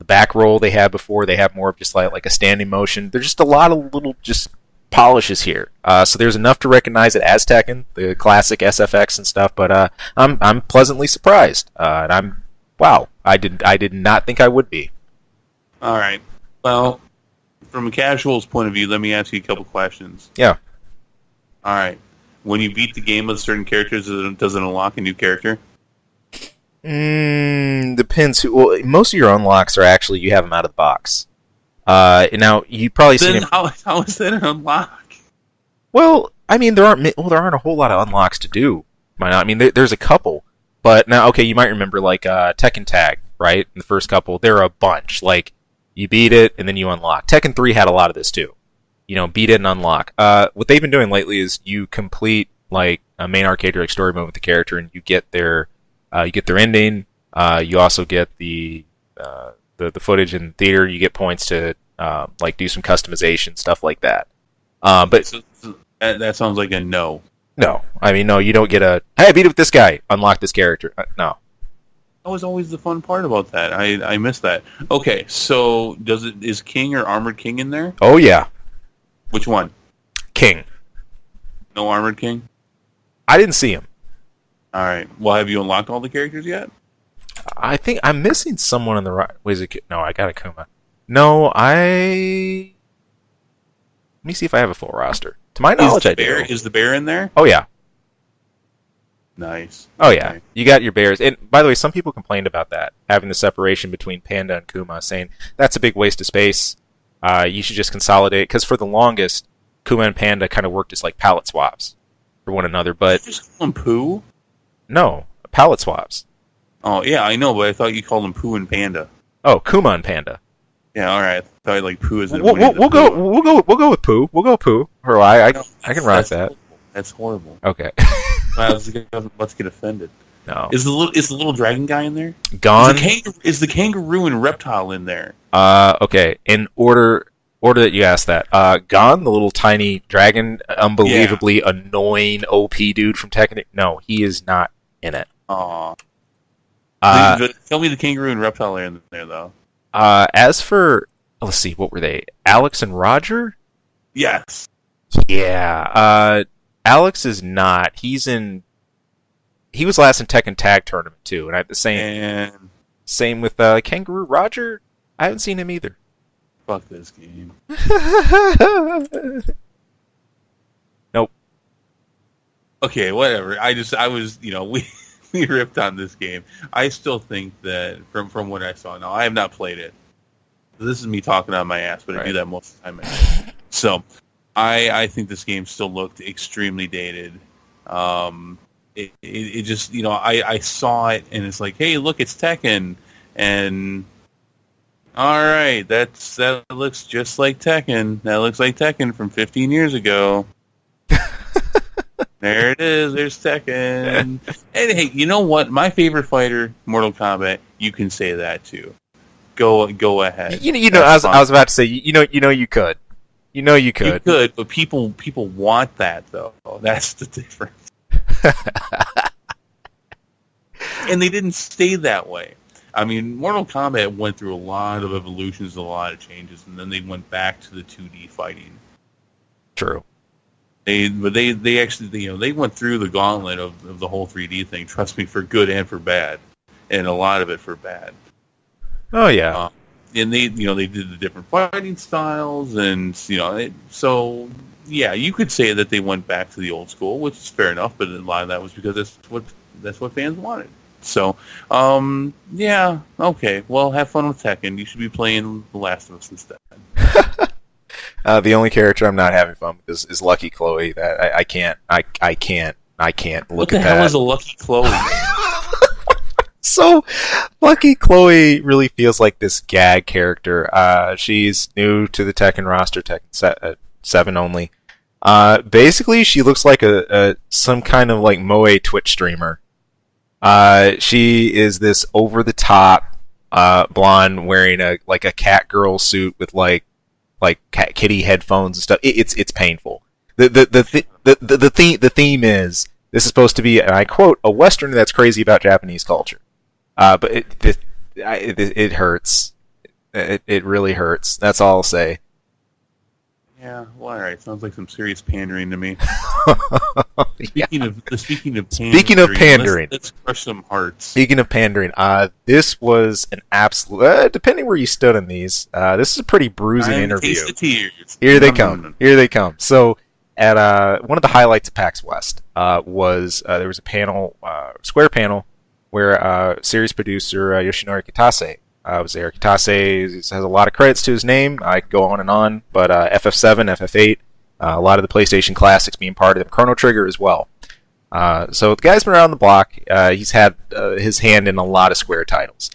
back roll they had before. They have more of just like a standing motion. There's just a lot of little just polishes here. So there's enough to recognize it as Tekken, the classic SFX and stuff. But I'm pleasantly surprised. And wow. I did not think I would be. All right. Well, from a casual's point of view, let me ask you a couple questions. Yeah. All right. When you beat the game with certain characters, does it unlock a new character? Depends. Well, most of your unlocks are actually you have them out of the box. Now you probably then how is that an unlock? Well, I mean there aren't a whole lot of unlocks to do. Why not? I mean there's a couple, but now okay, you might remember like Tekken Tag, right? In the first couple, there are a bunch. Like you beat it and then you unlock. Tekken 3 had a lot of this too. You know, beat it and unlock. What they've been doing lately is you complete like a main arcade or like story mode with the character, and you get their ending. You also get the footage in theater. You get points to like do some customization stuff like that. But so that sounds like a no. No, I mean no. You don't get a hey, I beat it with this guy. Unlock this character. No. That was always the fun part about that. I missed that. Okay, so is King or Armored King in there? Oh yeah. Which one? King. No Armored King? I didn't see him. All right. Well, have you unlocked all the characters yet? I think I'm missing someone on the right. Wait, is it? No, I got Akuma. No, Let me see if I have a full roster. To my knowledge, I do. Is the bear in there? Oh yeah. Nice. Oh yeah. Okay. You got your bears. And by the way, some people complained about that, having the separation between Panda and Kuma, saying that's a big waste of space. You should just consolidate, because for the longest, Kuma and Panda kind of worked as like palette swaps for one another. But did you just call them Pooh? No, palette swaps. Oh yeah, I know, but I thought you called them Pooh and Panda. Oh, Kuma and Panda. Yeah, all right. I thought like Pooh is. We'll go with Pooh. We'll go Pooh. Or I can rock that. Horrible. That's horrible. Okay. Let's get offended. No. Is the little dragon guy in there? Gone. Is the kangaroo and reptile in there? Okay. In order that you asked that. Gon, the little tiny dragon, unbelievably annoying OP dude from Tekken. No, he is not in it. Aw. Tell me the kangaroo and reptile are in there though. As for let's see, what were they? Alex and Roger? Yes. Yeah. Alex is not. He was last in Tekken Tag Tournament too, and I have the same with Kangaroo Roger. I haven't seen him either. Fuck this game. Nope. Okay, whatever. I was, we ripped on this game. I still think that from what I saw, now I have not played it. This is me talking on my ass, but I do that most of the time anyway. So, I think this game still looked extremely dated. It just, I saw it and it's like, hey, look, it's Tekken, and all right, that looks just like Tekken. That looks like Tekken from 15 years ago. There it is. There's Tekken. And hey, you know what? My favorite fighter, Mortal Kombat. You can say that too. Go ahead. I was about to say, you could. You could. You could, but people want that though. That's the difference. And they didn't stay that way. I mean, Mortal Kombat went through a lot of evolutions, a lot of changes, and then they went back to the 2D fighting. True. They actually, they went through the gauntlet of the whole 3D thing. Trust me, for good and for bad, and a lot of it for bad. Oh yeah. And they did the different fighting styles, and so yeah, you could say that they went back to the old school, which is fair enough. But a lot of that was because that's what fans wanted. So, yeah, okay. Well, have fun with Tekken. You should be playing The Last of Us instead. The only character I'm not having fun with is Lucky Chloe. That I can't look at that. What the hell is a Lucky Chloe? So, Lucky Chloe really feels like this gag character. She's new to the Tekken roster, Tekken 7 only. Basically, she looks like some kind of like Moe Twitch streamer. She is this over-the-top blonde wearing a cat girl suit with like cat kitty headphones and stuff. It's painful. The theme is this is supposed to be, and I quote, a Western that's crazy about Japanese culture. But it hurts. It really hurts. That's all I'll say. Yeah, well, all right. Sounds like some serious pandering to me. Speaking of pandering, let's crush some hearts. Speaking of pandering, this was an absolute. Depending where you stood on these, this is a pretty bruising interview. Taste the tears. Here they come. Here they come. So, at one of the highlights of PAX West was there was a panel, square panel, where series producer Yoshinori Kitase was there. Kitase has a lot of credits to his name. I could go on and on, but FF7, FF8, a lot of the PlayStation classics being part of them. Chrono Trigger as well. So the guy's been around the block. He's had his hand in a lot of Square titles.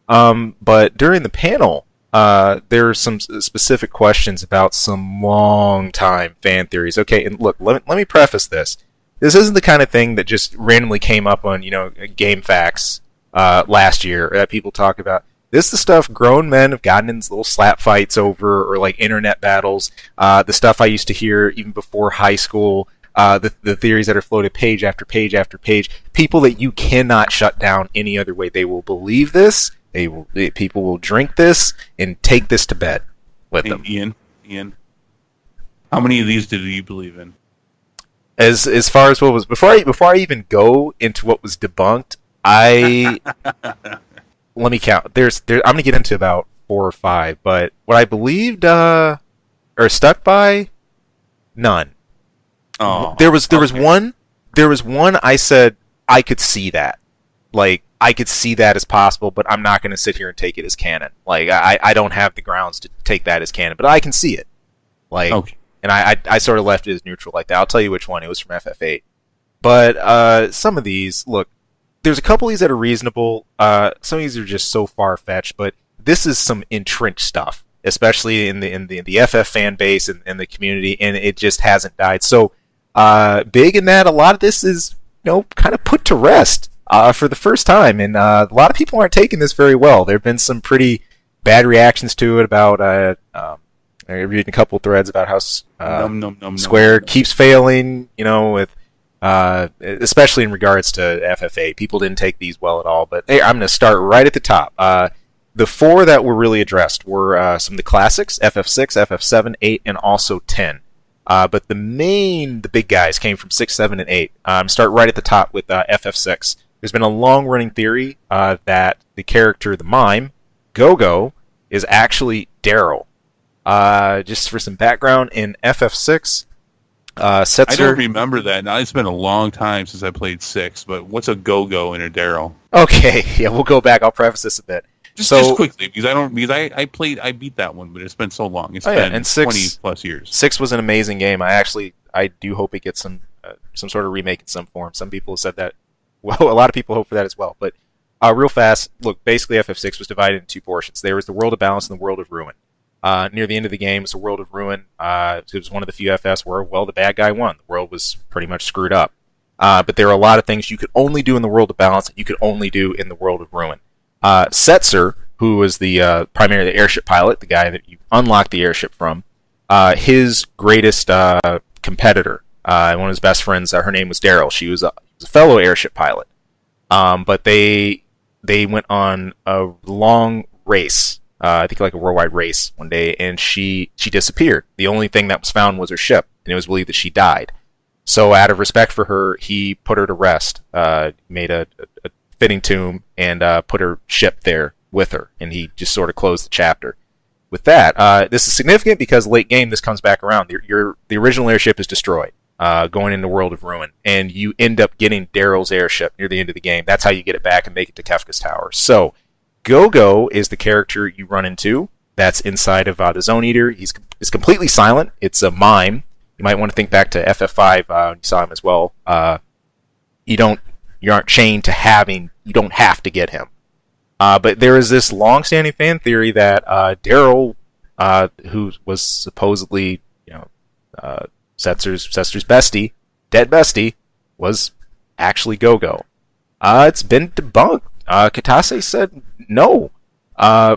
But during the panel, there were some specific questions about some long-time fan theories. Okay, and look, let me preface this. This isn't the kind of thing that just randomly came up on, GameFAQs last year that people talk about. This is the stuff grown men have gotten in little slap fights over, or like internet battles. The stuff I used to hear even before high school. The theories that are floated page after page after page. People that you cannot shut down any other way. They will believe this. People will drink this and take this to bed with them. Ian, how many of these did you believe in? As far as what was before I even go into what was debunked, let me count. I'm going to get into about 4 or 5, but what I believed or stuck by, none. Oh, there was one I said I could see that. Like, I could see that as possible, but I'm not going to sit here and take it as canon. Like, I don't have the grounds to take that as canon, but I can see it. Like, okay. And I sort of left it as neutral like that. I'll tell you which one. It was from FF8. But some of these, look, there's a couple of these that are reasonable. Some of these are just so far-fetched, but this is some entrenched stuff, especially in the FF fan base and the community, and it just hasn't died. So big in that, a lot of this is kind of put to rest for the first time, and a lot of people aren't taking this very well. There have been some pretty bad reactions to it about. I read a couple of threads about how Square keeps failing, with especially in regards to FF8. People didn't take these well at all. But hey, I'm going to start right at the top. The 4 that were really addressed were some of the classics: FF6, FF7, 8, and also 10. But the big guys came from 6, 7, and 8. Start right at the top with FF6. There's been a long-running theory that the character, the mime, Go-Go, is actually Daryl. Just for some background, in FF6, Setzer... I don't remember that. Now, it's been a long time since I played 6, but what's a Go-Go and a Daryl? Okay, yeah, we'll go back. I'll preface this a bit. Just quickly, because I beat that one, but it's been so long. It's been and 20 plus years. 6 was an amazing game. I do hope it gets some sort of remake in some form. Some people have said that. Well, a lot of people hope for that as well. But real fast, look, basically FF6 was divided into 2 portions. There was the World of Balance and the World of Ruin. Near the end of the game was the World of Ruin. It was one of the few FFs where, the bad guy won. The world was pretty much screwed up. But there are a lot of things you could only do in the World of Balance that you could only do in the World of Ruin. Setzer, who was primarily the airship pilot, the guy that you unlocked the airship from, his greatest competitor, one of his best friends, her name was Daryl. She was a fellow airship pilot. But they went on a long race I think like a worldwide race one day, and she disappeared. The only thing that was found was her ship, and it was believed that she died. So out of respect for her, he put her to rest, made a fitting tomb, and put her ship there with her, and he just sort of closed the chapter. With that, this is significant because late game this comes back around. The original airship is destroyed, going into World of Ruin, and you end up getting Daryl's airship near the end of the game. That's how you get it back and make it to Kefka's Tower. So, Go-Go is the character you run into. That's inside of the Zone Eater. He's completely silent. It's a mime. You might want to think back to FF5. You saw him as well. You aren't chained to having. You don't have to get him. But there is this long-standing fan theory that Daryl, who was supposedly, Setzer's bestie, dead bestie, was actually Go-Go. It's been debunked. Kitase said no.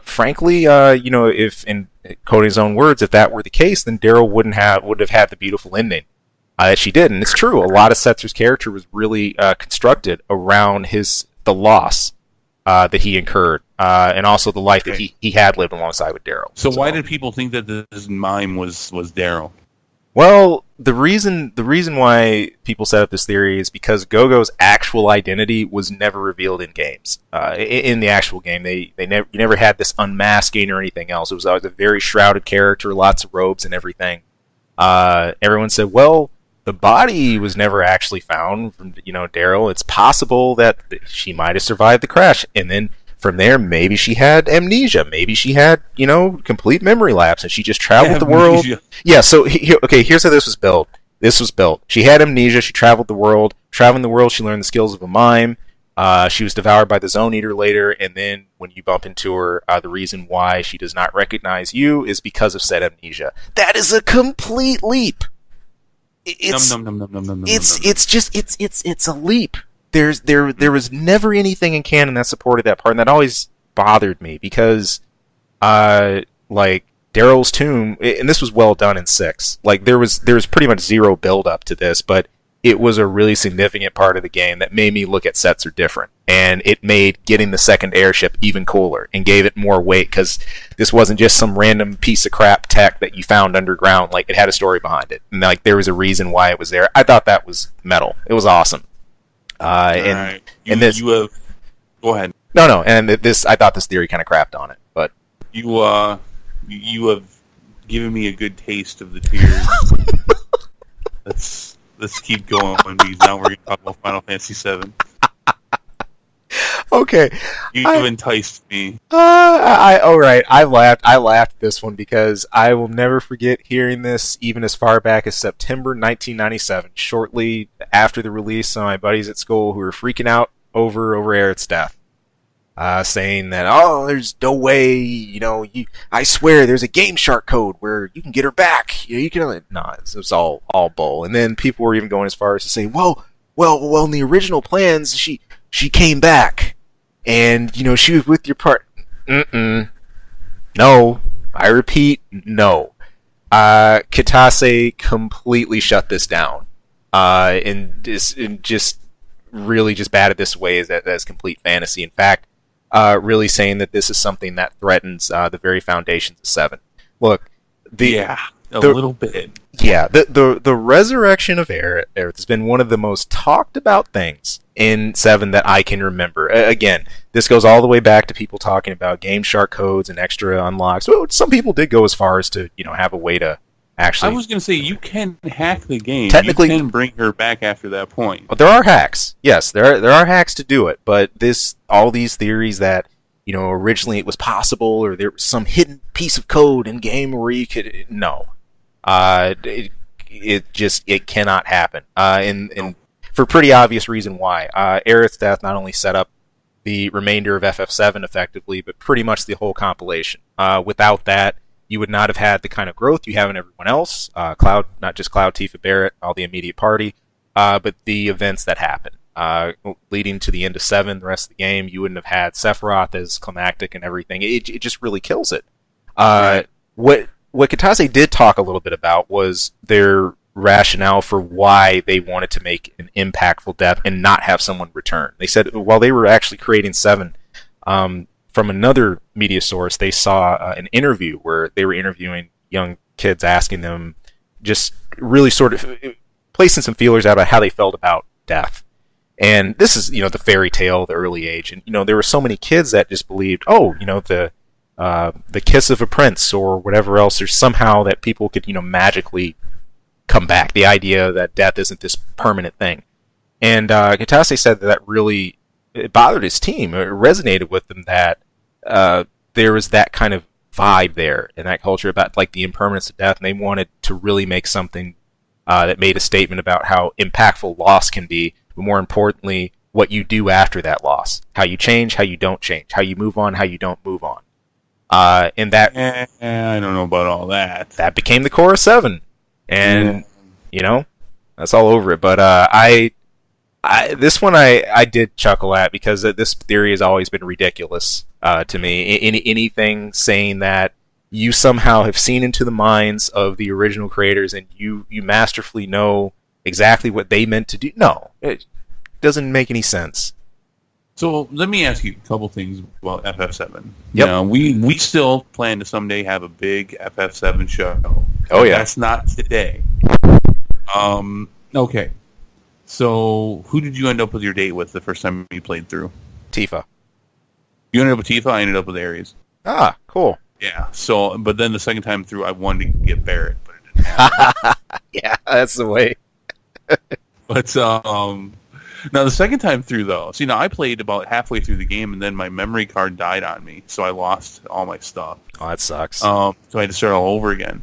Frankly, if in Cody's own words, if that were the case, then Daryl would have had the beautiful ending that she did. And it's true. A lot of Setzer's character was really constructed around the loss that he incurred, and also the life that he had lived alongside with Daryl. So why did people think that this mime was Daryl? Well, the reason why people set up this theory is because Go-Go's actual identity was never revealed in games. In the actual game, you never had this unmasking or anything else. It was always a very shrouded character, lots of robes and everything. Everyone said, well, the body was never actually found from Daryl. It's possible that she might have survived the crash, and then from there, maybe she had amnesia. Maybe she had, complete memory lapse, and she just traveled the world. Yeah, so, here's how this was built. She had amnesia. She traveled the world. Traveling the world, she learned the skills of a mime. She was devoured by the Zone Eater later, and then when you bump into her, the reason why she does not recognize you is because of said amnesia. That is a complete leap. It's a leap. There was never anything in canon that supported that part, and that always bothered me because, Daryl's tomb, and this was well done in 6. There was pretty much zero build up to this, but it was a really significant part of the game that made me look at Setzer different, and it made getting the second airship even cooler and gave it more weight because this wasn't just some random piece of crap tech that you found underground. It had a story behind it, and there was a reason why it was there. I thought that was metal. It was awesome. Go ahead. No, and I thought this theory kind of crapped on it, but you have given me a good taste of the tears. Let's keep going because now we're going to talk about Final Fantasy VII. Okay, you've enticed me. All right. I laughed at this one because I will never forget hearing this even as far back as September 1997, shortly after the release. Some of my buddies at school who were freaking out over Aerith's death, saying that there's no way, I swear there's a Game Shark code where you can get her back. You can it was all bull. And then people were even going as far as to say, well, in the original plans she came back. And, she was with your part. No. I repeat, no. Kitase completely shut this down. And just really just batted this away as complete fantasy. In fact, really saying that this is something that threatens the very foundations of 7. Look, a little bit. Yeah, the resurrection of Aerith has been one of the most talked about things in 7 that I can remember. Again, this goes all the way back to people talking about Game Shark codes and extra unlocks. Well, some people did go as far as to have a way to actually. I was going to say you can hack the game. Technically, you can bring her back after that point. Well, there are hacks. Yes, there are hacks to do it. But all these theories that originally it was possible or there was some hidden piece of code in game where you could it cannot happen. And for pretty obvious reason why. Aerith's death not only set up the remainder of FF7 effectively, but pretty much the whole compilation. Without that, you would not have had the kind of growth you have in everyone else. Cloud, not just Cloud, Tifa, Barrett, all the immediate party, but the events that happen. Leading to the end of 7, the rest of the game, you wouldn't have had Sephiroth as climactic and everything. It just really kills it. Right. What Kitase did talk a little bit about was their rationale for why they wanted to make an impactful death and not have someone return. They said while they were actually creating 7, from another media source, they saw an interview where they were interviewing young kids, asking them just really sort of placing some feelers out about how they felt about death. And this is, the fairy tale of the early age. And, there were so many kids that just believed, the kiss of a prince or whatever else, or somehow that people could, magically come back. The idea that death isn't this permanent thing. And Kitase said that really it bothered his team. It resonated with them that there was that kind of vibe there in that culture about like the impermanence of death, and they wanted to really make something that made a statement about how impactful loss can be, but more importantly, what you do after that loss, how you change, how you don't change, how you move on, how you don't move on. And that I don't know about all that. That became the core of 7, and that's all over it. But this one I did chuckle at because this theory has always been ridiculous to me. Anything saying that you somehow have seen into the minds of the original creators and you masterfully know exactly what they meant to do. No, it doesn't make any sense. So let me ask you a couple things about FF7. Yep. We still plan to someday have a big FF7 show. Oh yeah. That's not today. Okay. So who did you end up with your date with the first time you played through? Tifa. You ended up with Tifa. I ended up with Ares. Ah, cool. Yeah. So, but then the second time through, I wanted to get Barrett, but it didn't happen. Yeah, that's the way. But now the second time through, though, now I played about halfway through the game, and then my memory card died on me, so I lost all my stuff. Oh, that sucks. So I had to start all over again.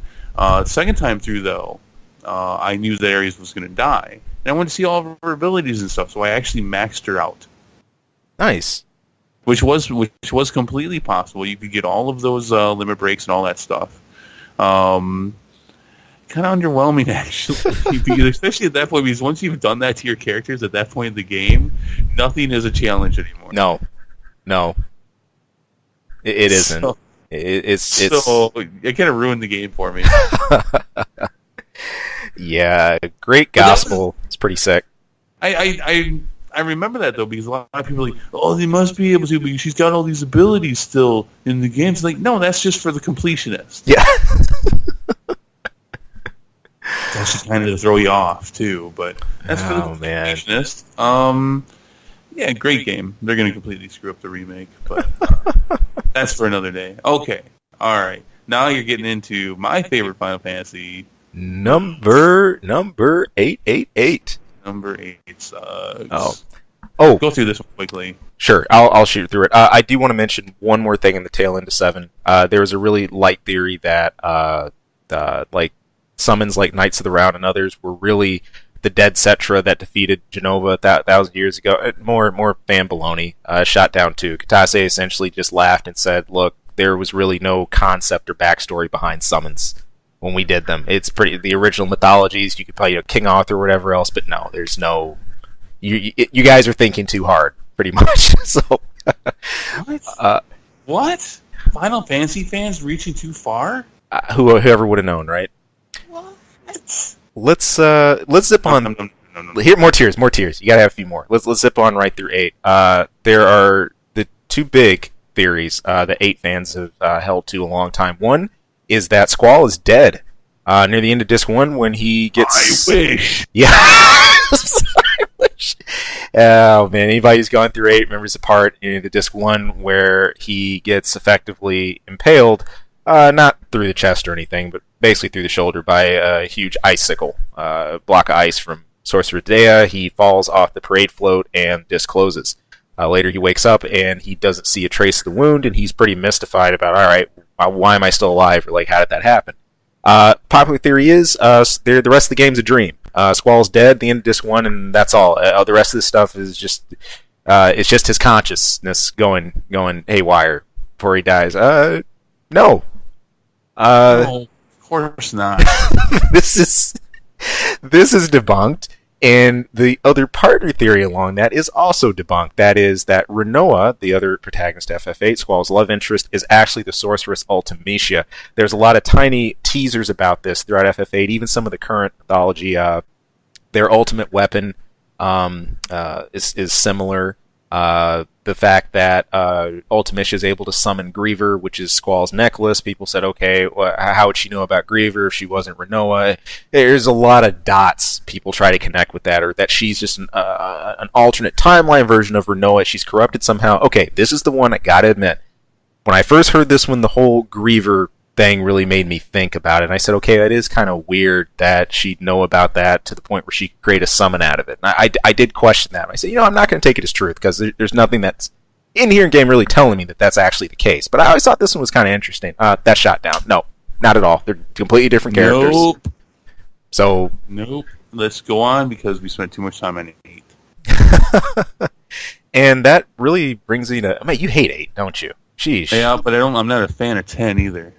Second time through, though, I knew that Ares was going to die, and I wanted to see all of her abilities and stuff, so I actually maxed her out. Nice. Which was completely possible. You could get all of those limit breaks and all that stuff. Kind of underwhelming, actually, because especially at that point, because once you've done that to your characters at that point in the game, nothing is a challenge anymore. No, it isn't. So, it's so it kind of ruined the game for me. Yeah, great gospel. It's pretty sick. I remember that, though, because a lot of people are like, oh, they must be able to, because she's got all these abilities still in the game. It's like, no, that's just for the completionist. Yeah. That should kind of throw you off, too, but that's for the completionist. Yeah, great game. They're going to completely screw up the remake, but that's for another day. Okay, all right. Now you're getting into my favorite Final Fantasy. Number 888. Number 8 sucks. Oh. Go through this one quickly. Sure, I'll shoot through it. I do want to mention one more thing in the tail end of 7. There was a really light theory that like summons like Knights of the Round and others were really the dead Cetra that defeated Genova 1,000 years ago. More fan baloney. Shot down too. Kitase essentially just laughed and said, "Look, there was really no concept or backstory behind summons when we did them. It's pretty the original mythologies. You could play King Arthur or whatever else, but no, there's no. You guys are thinking too hard, pretty much." So, what? Final Fantasy fans reaching too far? Whoever would have known, right? What? Let's zip on. No. Here, more tiers. You gotta have a few more. Let's zip on right through 8. There are the two big theories that 8 fans have held to a long time. One is that Squall is dead near the end of Disc 1 when he gets. I wish. Yeah. I wish. Oh man, anybody who's gone through 8 remembers the part in the Disc 1 where he gets effectively impaled, not through the chest or anything, but basically through the shoulder by a huge icicle, block of ice from Sorcerer Dea. He falls off the parade float and Disc closes. Later he wakes up and he doesn't see a trace of the wound, and he's pretty mystified about, alright, why am I still alive? Or like, how did that happen? Popular theory is the rest of the game's a dream. Squall's dead, the end of Disc 1, and that's all. The rest of the stuff is just it's just his consciousness going haywire before he dies. No. No, of course not. This is debunked, and the other partner theory along that is also debunked. That is that Renoa, the other protagonist of FF8, Squall's love interest, is actually the sorceress Ultimecia. There's a lot of tiny teasers about this throughout FF8, even some of the current mythology. Their ultimate weapon is similar. The fact that Ultimecia is able to summon Griever, which is Squall's necklace. People said, okay, well, how would she know about Griever if she wasn't Renoa? There's a lot of dots people try to connect with that, or that she's just an alternate timeline version of Renoa. She's corrupted somehow. Okay, this is the one I gotta admit. When I first heard this one, the whole Griever thing really made me think about it. And I said, okay, that is kind of weird that she'd know about that to the point where she could create a summon out of it. And I did question that. I said, I'm not going to take it as truth because there's nothing that's in here in game really telling me that that's actually the case. But I always thought this one was kind of interesting. That shot down. No, not at all. They're completely different characters. Nope. So. Nope. Let's go on because we spent too much time on 8. And that really brings me to. I mean, you hate 8, don't you? Sheesh. Yeah, but I'm not a fan of 10 either.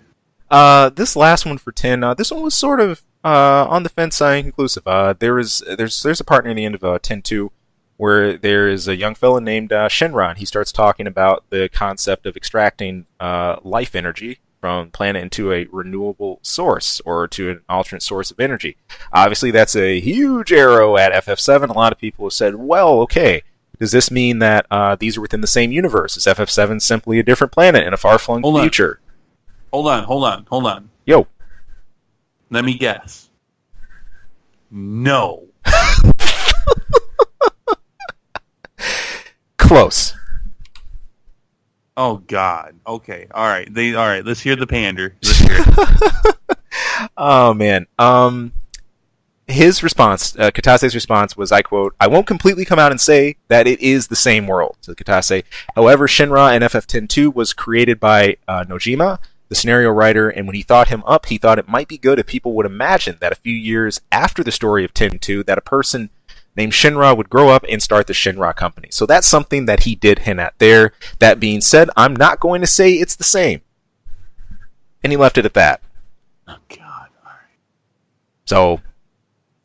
This last one for 10, this one was sort of on the fence side inconclusive. There's a part near the end of 10-2 where there is a young fella named Shinra, and he starts talking about the concept of extracting life energy from planet into a renewable source or to an alternate source of energy. Obviously, that's a huge arrow at FF7. A lot of people have said, well, okay, does this mean that these are within the same universe? Is FF7 simply a different planet in a far-flung future? Hold on. Yo. Let me guess. No. Close. Oh God. Okay. All right. Let's hear the pander. Let's hear it. Oh man. His response, Katase's response was, I quote, "I won't completely come out and say that it is the same world," said Katase. However, Shinra in FF10-2 was created by Nojima, the scenario writer, and when he thought him up, he thought it might be good if people would imagine that a few years after the story of 10-2, that a person named Shinra would grow up and start the Shinra company. So that's something that he did hint at there. That being said, I'm not going to say it's the same. And he left it at that. Oh God. All right. So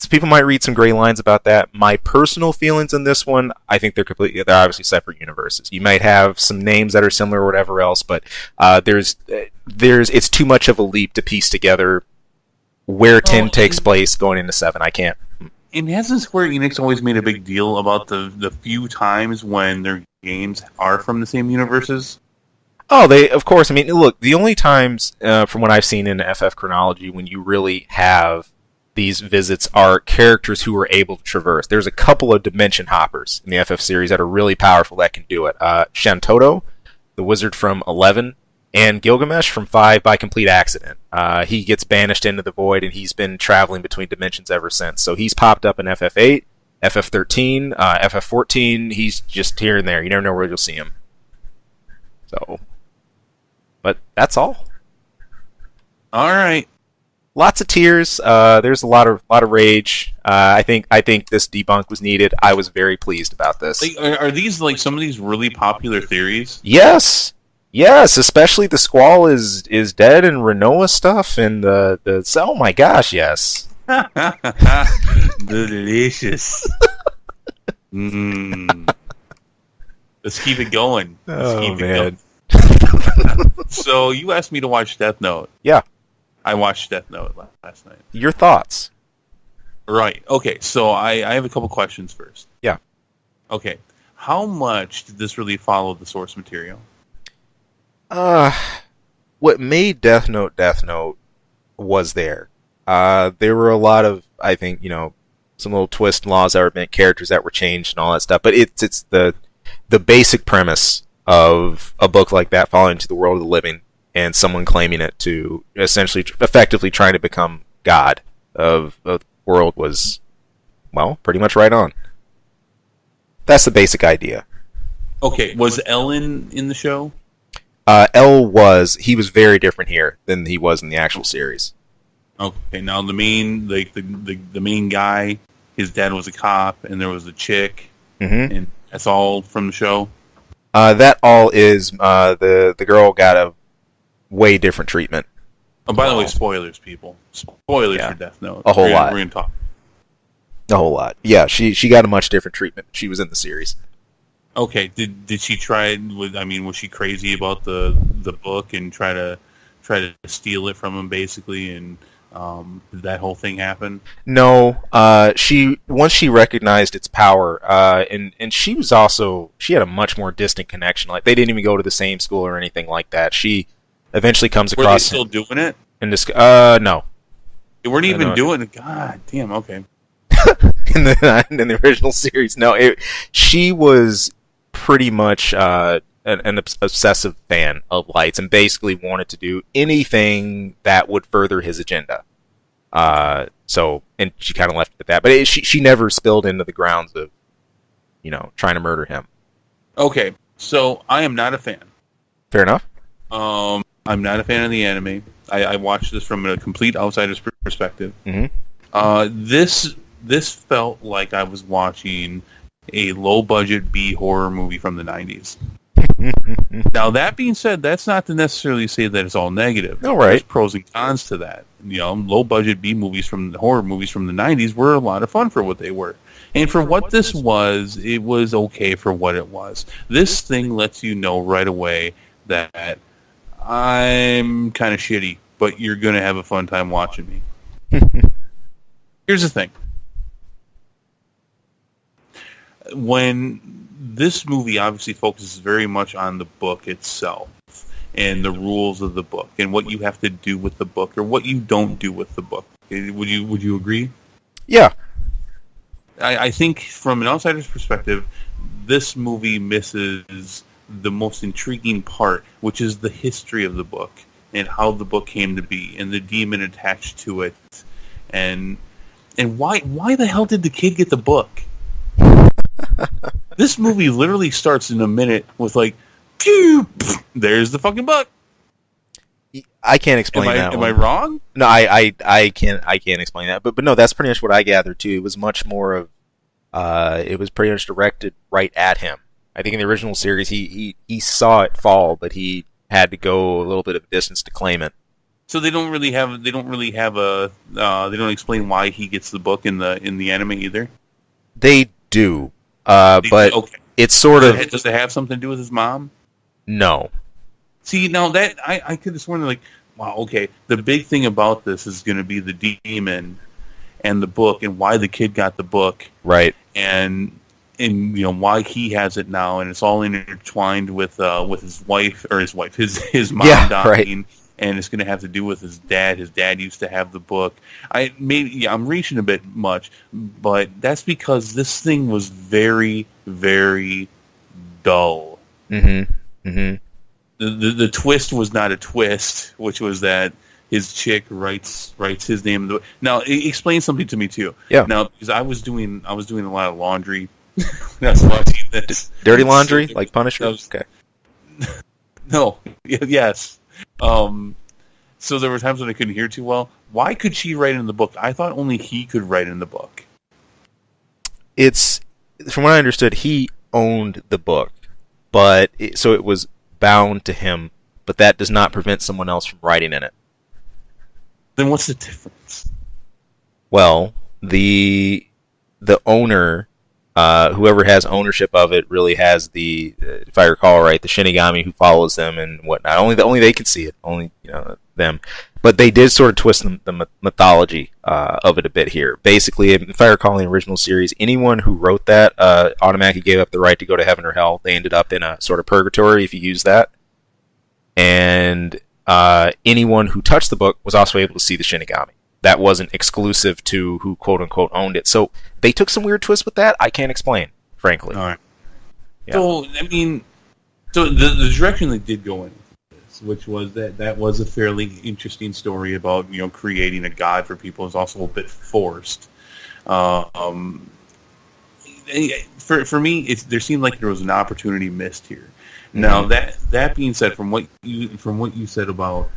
people might read some gray lines about that. My personal feelings on this one, I think they're obviously separate universes. You might have some names that are similar or whatever else, but it's too much of a leap to piece together where 10 takes place going into 7. I can't. And hasn't Square Enix always made a big deal about the few times when their games are from the same universes? Oh, of course. I mean, look, the only times, from what I've seen in FF chronology, when you really have these visits are characters who are able to traverse. There's a couple of dimension hoppers in the FF series that are really powerful that can do it. Shantoto, the wizard from 11, and Gilgamesh from 5 by complete accident. He gets banished into the void, and he's been traveling between dimensions ever since. So he's popped up in FF8, FF13, FF14. He's just here and there. You never know where you'll see him. So, but that's all. All right. Lots of tears. There's a lot of rage. I think this debunk was needed. I was very pleased about this. Are these like some of these really popular theories? Yes, especially the Squall is dead and Renoa stuff and the oh my gosh, yes. Delicious. Let's keep it going. So you asked me to watch Death Note. Yeah. I watched Death Note last night. Your thoughts? Right. Okay, so I have a couple questions first. Yeah. Okay. How much did this really follow the source material? What made Death Note was there. There were a lot of, I think, some little twists and laws that were meant, characters that were changed and all that stuff, but it's the basic premise of a book like that falling into the world of the living and someone claiming it to essentially, effectively trying to become God of the world was, well, pretty much right on. That's the basic idea. Okay, was Ellen in the show? He was very different here than he was in the actual series. Okay, now the main guy, his dad was a cop, and there was a chick, and that's all from the show? That all is, the girl got a way different treatment. Oh, by the way, spoilers, people. Spoilers for Death Note. A whole lot. We're going to talk. A whole lot. Yeah, she got a much different treatment. She was in the series. Okay, did she try? Was she crazy about the book and try to steal it from him basically and Did that whole thing happen? No, she once she recognized its power, and she was also she had a much more distant connection. Like they didn't even go to the same school or anything like that. She eventually comes Were they across still doing it? in this. No, They weren't even no. doing it. God damn. Okay. In the original series. No, she was pretty much an obsessive fan of lights and basically wanted to do anything that would further his agenda. So, and she kind of left it at that. But she never spilled into the grounds of, trying to murder him. Okay. So I am not a fan. Fair enough. I'm not a fan of the anime. I watched this from a complete outsider's perspective. Mm-hmm. This felt like I was watching a low-budget B horror movie from the 90s. Now, that being said, that's not to necessarily say that it's all negative. No, right. There's pros and cons to that. Low-budget B movies horror movies from the 90s were a lot of fun for what they were. And for what this was, it was okay for what it was. This thing lets you know right away that I'm kind of shitty, but you're going to have a fun time watching me. Here's the thing. When this movie obviously focuses very much on the book itself and the rules of the book and what you have to do with the book or what you don't do with the book. Would you agree? Yeah. I think from an outsider's perspective, this movie misses the most intriguing part, which is the history of the book and how the book came to be and the demon attached to it and why the hell did the kid get the book? This movie literally starts in a minute with like, pew, there's the fucking book. I can't explain that. Am I wrong? No, I can't explain that. But no, that's pretty much what I gathered too. It was much more of, it was pretty much directed right at him. I think in the original series he saw it fall, but he had to go a little bit of a distance to claim it. So they don't explain why he gets the book in the anime either. They do, but okay. It's sort of. Does it have something to do with his mom? No. See, now that I could have sworn like, wow, okay, the big thing about this is going to be the demon and the book and why the kid got the book, right? And why he has it now, and it's all intertwined with his mom dying. Right. And it's going to have to do with his dad. His dad used to have the book. I'm reaching a bit much, but that's because this thing was very, very dull. Mm-hmm. Mm-hmm. The twist was not a twist, which was that his chick writes his name in the book. Now, explain something to me too. Yeah. Now, because I was doing a lot of laundry when I was watching this. Dirty laundry, like Punisher. Okay. No. Yes. So there were times when I couldn't hear too well. Why could she write in the book? I thought only he could write in the book. It's, from what I understood, he owned the book, so it was bound to him, but that does not prevent someone else from writing in it. Then what's the difference? Well, the owner, whoever has ownership of it, really has the, if I recall right, the Shinigami who follows them and whatnot. Only they can see it. Only them. But they did sort of twist the mythology of it a bit here. Basically, if I recall in the original series, anyone who wrote that automatically gave up the right to go to heaven or hell. They ended up in a sort of purgatory if you use that. And anyone who touched the book was also able to see the Shinigami. That wasn't exclusive to who quote-unquote owned it. So they took some weird twists with that. I can't explain, frankly. All right. Yeah. So, the direction they did go in, which was that was a fairly interesting story about creating a god for people, is also a bit forced. For me, there seemed like there was an opportunity missed here. Mm-hmm. Now that being said, from what you said about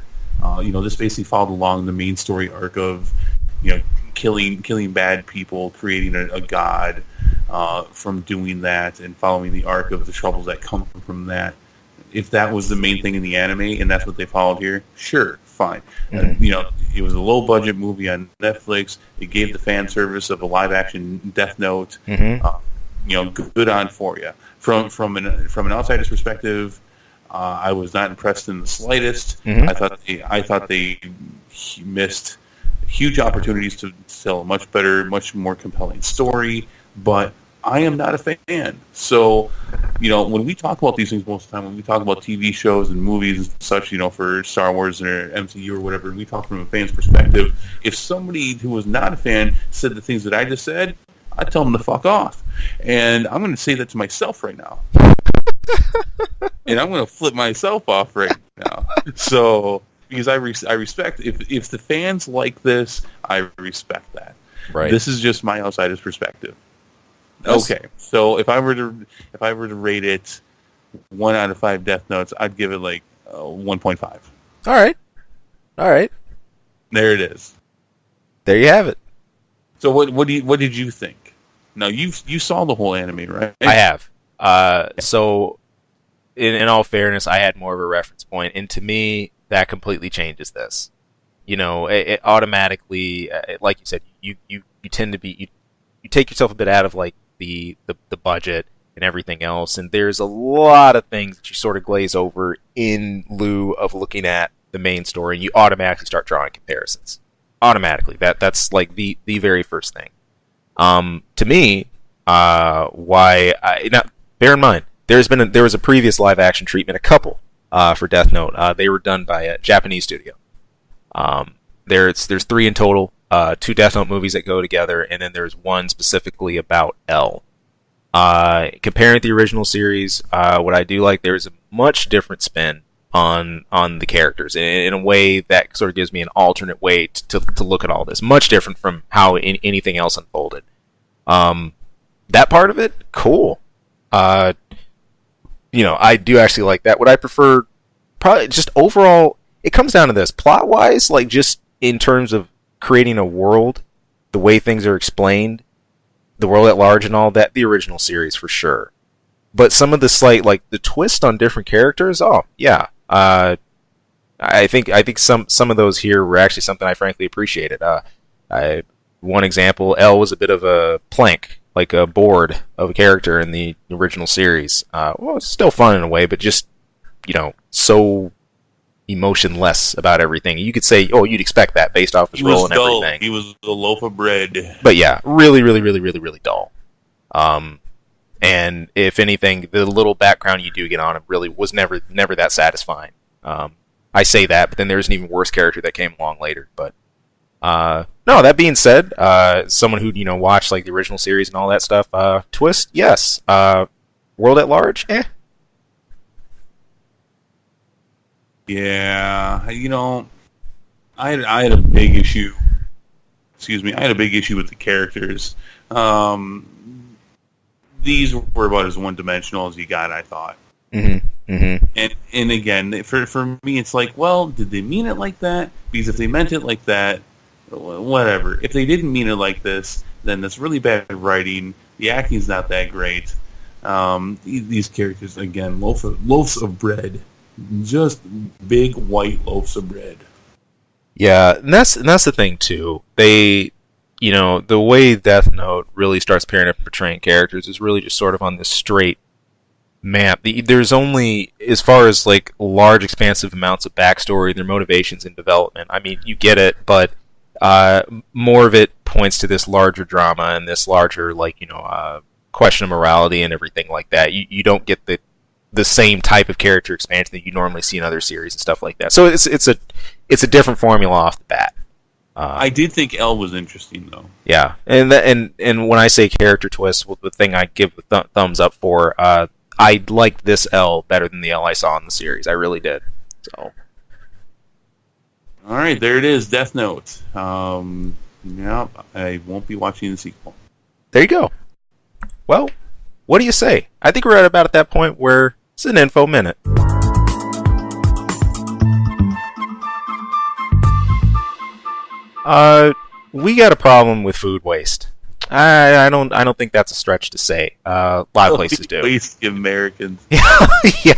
this basically followed along the main story arc of killing bad people, creating a god from doing that, and following the arc of the troubles that come from that. If that was the main thing in the anime, and that's what they followed here, sure, fine. Mm-hmm. It was a low-budget movie on Netflix. It gave the fan service of a live-action Death Note. Mm-hmm. Good on for you. From an outsider's perspective, I was not impressed in the slightest. Mm-hmm. I thought they missed huge opportunities to tell a much better, much more compelling story, but I am not a fan. So, when we talk about these things most of the time, when we talk about TV shows and movies and such, for Star Wars or MCU or whatever, we talk from a fan's perspective. If somebody who was not a fan said the things that I just said, I'd tell them to fuck off. And I'm going to say that to myself right now. And I'm going to flip myself off right now. So, because I respect, if the fans like this, I respect that. Right. This is just my outsider's perspective. Yes. Okay, so if I were to rate it 1 out of 5 Death Notes, I'd give it like 1.5. All right. There it is. There you have it. So what did you think? Now you saw the whole anime, right? I have. So in all fairness, I had more of a reference point, and to me, that completely changes this. It automatically, like you said, you tend to be you take yourself a bit out of like the budget and everything else, and there's a lot of things that you sort of glaze over in lieu of looking at the main story, and you automatically start drawing comparisons. Automatically, that's like the very first thing. To me, why now bear in mind there was a previous live action treatment, a couple for Death Note. They were done by a Japanese studio. There's 3 in total. 2 Death Note movies that go together, and then there's one specifically about L. Comparing the original series, what I do like, there's a much different spin on the characters in a way that sort of gives me an alternate way to look at all this. Much different from how anything else unfolded. That part of it, cool. I do actually like that. What I prefer, probably just overall, it comes down to this. Plot-wise, like just in terms of creating a world, the way things are explained, the world at large and all that, the original series for sure. But some of the slight, like the twist on different characters, oh yeah, I think some of those here were actually something I frankly appreciated. One example, L was a bit of a plank, like a board of a character in the original series. Well, it's still fun in a way, but just so emotionless about everything. You could say, oh, you'd expect that based off his role and everything. He was a loaf of bread. But yeah, really, really, really, really, really dull. And if anything, the little background you do get on him really was never that satisfying. I say that, but then there's an even worse character that came along later. But no, that being said, someone who watched like the original series and all that stuff, twist, yes. World at large, eh. Yeah, I had a big issue. Excuse me, I had a big issue with the characters. These were about as one-dimensional as you got, I thought. Mm-hmm. Mm-hmm. And again, for me, it's like, well, did they mean it like that? Because if they meant it like that, whatever. If they didn't mean it like this, then that's really bad writing. The acting's not that great. These characters, again, loaves of bread. Just big white loaves of bread. Yeah, and that's the thing too. They, the way Death Note really starts pairing up and portraying characters is really just sort of on this straight map. There's only, as far as like large, expansive amounts of backstory, their motivations and development. I mean, you get it, but more of it points to this larger drama and this larger, question of morality and everything like that. You don't get the same type of character expansion that you normally see in other series and stuff like that. So it's a different formula off the bat. I did think L was interesting though. Yeah, and when I say character twist, the thing I give the thumbs up for, I liked this L better than the L I saw in the series. I really did. So, all right, there it is, Death Note. Yeah, I won't be watching the sequel. There you go. Well, what do you say? I think we're at about at that point where it's an info minute. We got a problem with food waste. I don't think that's a stretch to say. A lot of places do. Waste Americans. Yeah,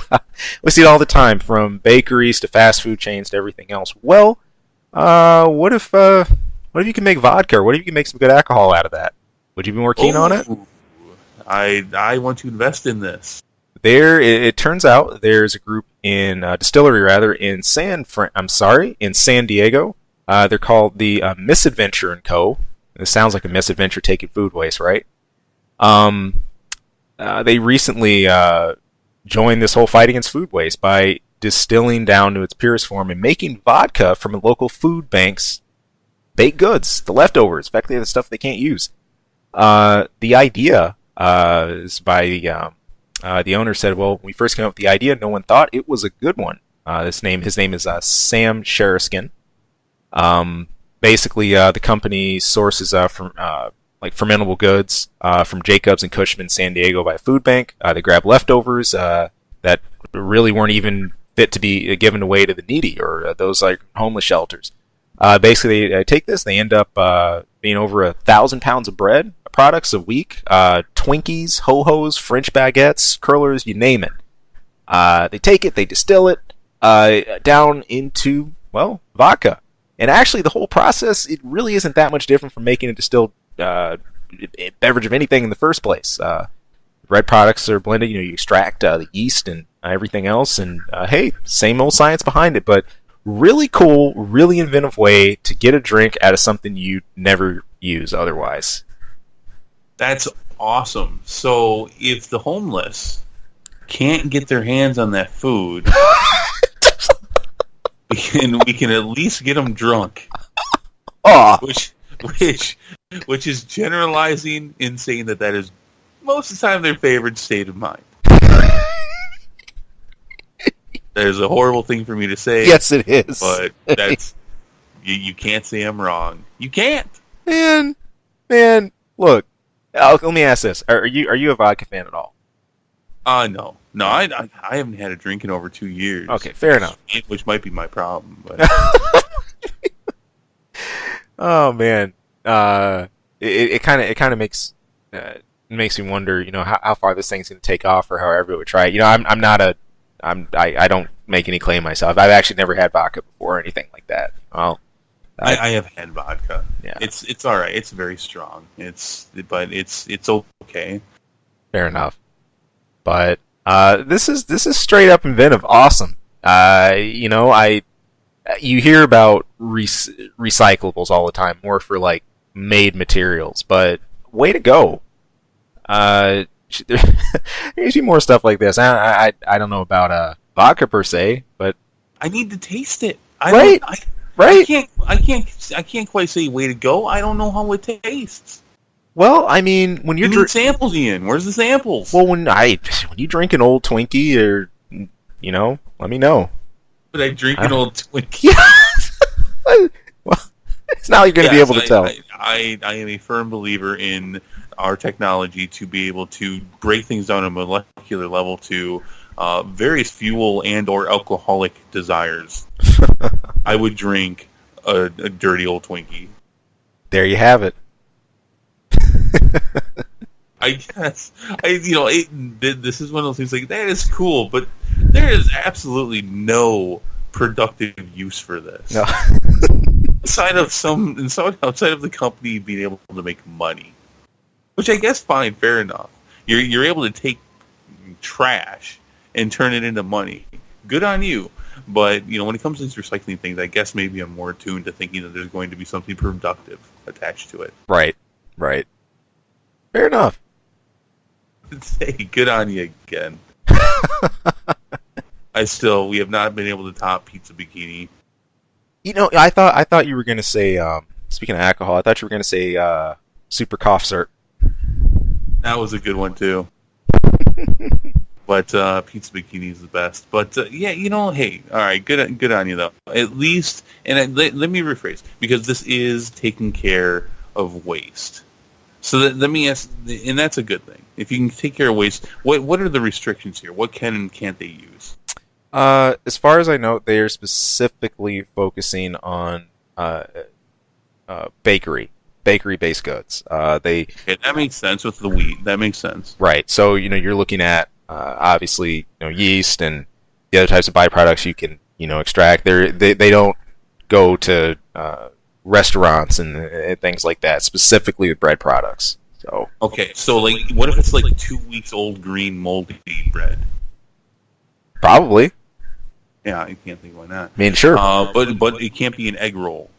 we see it all the time, from bakeries to fast food chains to everything else. Well, what if you can make vodka? Or what if you can make some good alcohol out of that? Would you be more keen on it? I want to invest in this. It turns out there's a group in distillery rather in San Diego They're called the Misadventure and Co. It sounds like a misadventure taking food waste, right? Um, they recently joined this whole fight against food waste by distilling down to its purest form and making vodka from a local food bank's baked goods, the leftovers, effectively the stuff they can't use. The idea is by the owner said, well, when we first came up with the idea, no one thought it was a good one. His name is Sam Sheriskin. Basically, the company sources from like fermentable goods from Jacobs and Cushman, San Diego, by a food bank. They grab leftovers that really weren't even fit to be given away to the needy or those like homeless shelters. Basically, they take this. They end up being over 1,000 pounds of bread products a week. Twinkies, ho-hos, French baguettes, curlers, you name it. They take it, they distill it down into, well, vodka. And actually, the whole process, it really isn't that much different from making a distilled beverage of anything in the first place. Bread products are blended. You extract the yeast and everything else, and hey, same old science behind it. But really cool, really inventive way to get a drink out of something you'd never use otherwise. That's awesome. So if the homeless can't get their hands on that food, we can at least get them drunk. Oh. Which is generalizing in saying that is most of the time their favorite state of mind. That is a horrible thing for me to say. Yes, it is. But that's you can't say I'm wrong. You can't. Man, look. Let me ask this: Are you a vodka fan at all? No. I haven't had a drink in over 2 years. Okay, fair enough. Which might be my problem. But oh man, it kind of makes me wonder. How far this thing's going to take off, or however it would try. I don't make any claim myself. I've actually never had vodka before or anything like that. Well, I have had vodka. Yeah, it's all right. It's very strong. It's okay. Fair enough. But this is straight up inventive, awesome. You hear about recyclables all the time, more for like made materials, but way to go. There needs to be more stuff like this. I don't know about vodka per se, but I need to taste it. Right. I can't quite say way to go. I don't know how it tastes. Well, I mean, when you're need samples, Ian. Where's the samples? Well, when you drink an old Twinkie, or let me know. But I drink an old Twinkie. Yeah. Well, it's not like you're going to be able to tell. I am a firm believer in our technology to be able to break things down on a molecular level to various fuel and or alcoholic desires. I would drink a dirty old Twinkie. There you have it. I guess this is one of those things like that is cool, but there is absolutely no productive use for this. No. outside of the company being able to make money, which I guess fine, fair enough. You're able to take trash and turn it into money. Good on you. But when it comes to these recycling things, I guess maybe I'm more attuned to thinking that there's going to be something productive attached to it. Right. Fair enough. Hey, good on you again. We have not been able to top Pizza Bikini. I thought you were going to say, speaking of alcohol, I thought you were going to say Super Cough Syrup. That was a good one, too. But Pizza Bikini is the best. But, hey, all right, good on you, though. At least, and let me rephrase, because this is taking care of waste. So let me ask, and that's a good thing. If you can take care of waste, what are the restrictions here? What can and can't they use? As far as I know, they are specifically focusing on bakery-based goods. Okay, that makes sense with the wheat. That makes sense. Right. So you're looking at obviously yeast and the other types of byproducts you can extract. They don't go to restaurants and things like that, specifically with bread products. So okay, so what if it's 2 weeks old, green, moldy bread? Probably. Yeah, I can't think why not. I mean, sure. But it can't be an egg roll.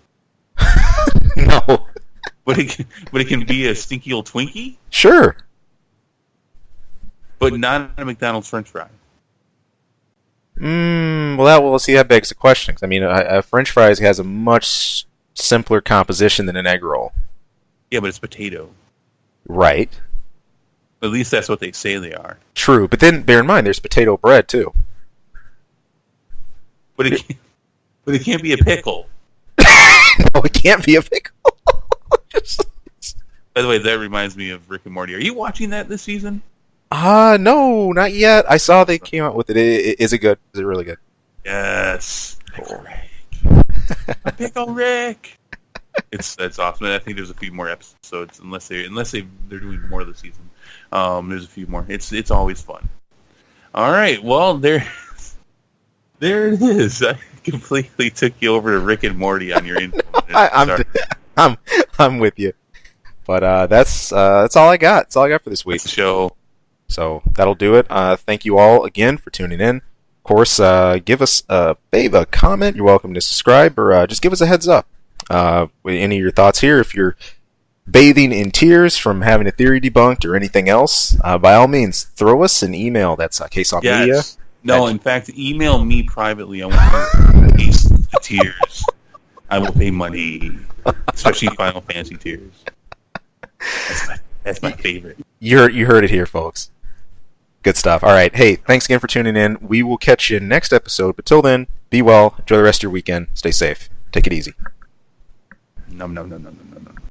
No. But it can be a stinky old Twinkie, Sure. but not a McDonald's French fry. Well, see, that begs the question. 'Cause, I mean, a French fries has a much simpler composition than an egg roll. Yeah, but it's potato. Right. At least that's what they say they are. True, but then bear in mind there's potato bread too. But it can't be a pickle. No, it can't be a pickle. By the way, that reminds me of Rick and Morty. Are you watching that this season? No, not yet. I saw they came out with it. Is it good? Is it really good? Yes. Cool. A pickle Rick. It's awesome. I think there's a few more episodes, unless they're doing more of the season. There's a few more. It's always fun. All right. Well, there it is. I completely took you over to Rick and Morty on your info. I'm with you. But that's all I got. That's all I got for this week's show. So that'll do it. Thank you all again for tuning in. Of course, give us a comment. You're welcome to subscribe or just give us a heads up. With any of your thoughts here, if you're bathing in tears from having a theory debunked or anything else, by all means, throw us an email. That's caseonmedia. Yes. No, in fact, email me privately. I want to taste the tears. I will pay money, especially Final Fantasy tears. That's my favorite. You heard it here, folks. Good stuff. All right. Hey, thanks again for tuning in. We will catch you next episode. But till then, be well. Enjoy the rest of your weekend. Stay safe. Take it easy. No.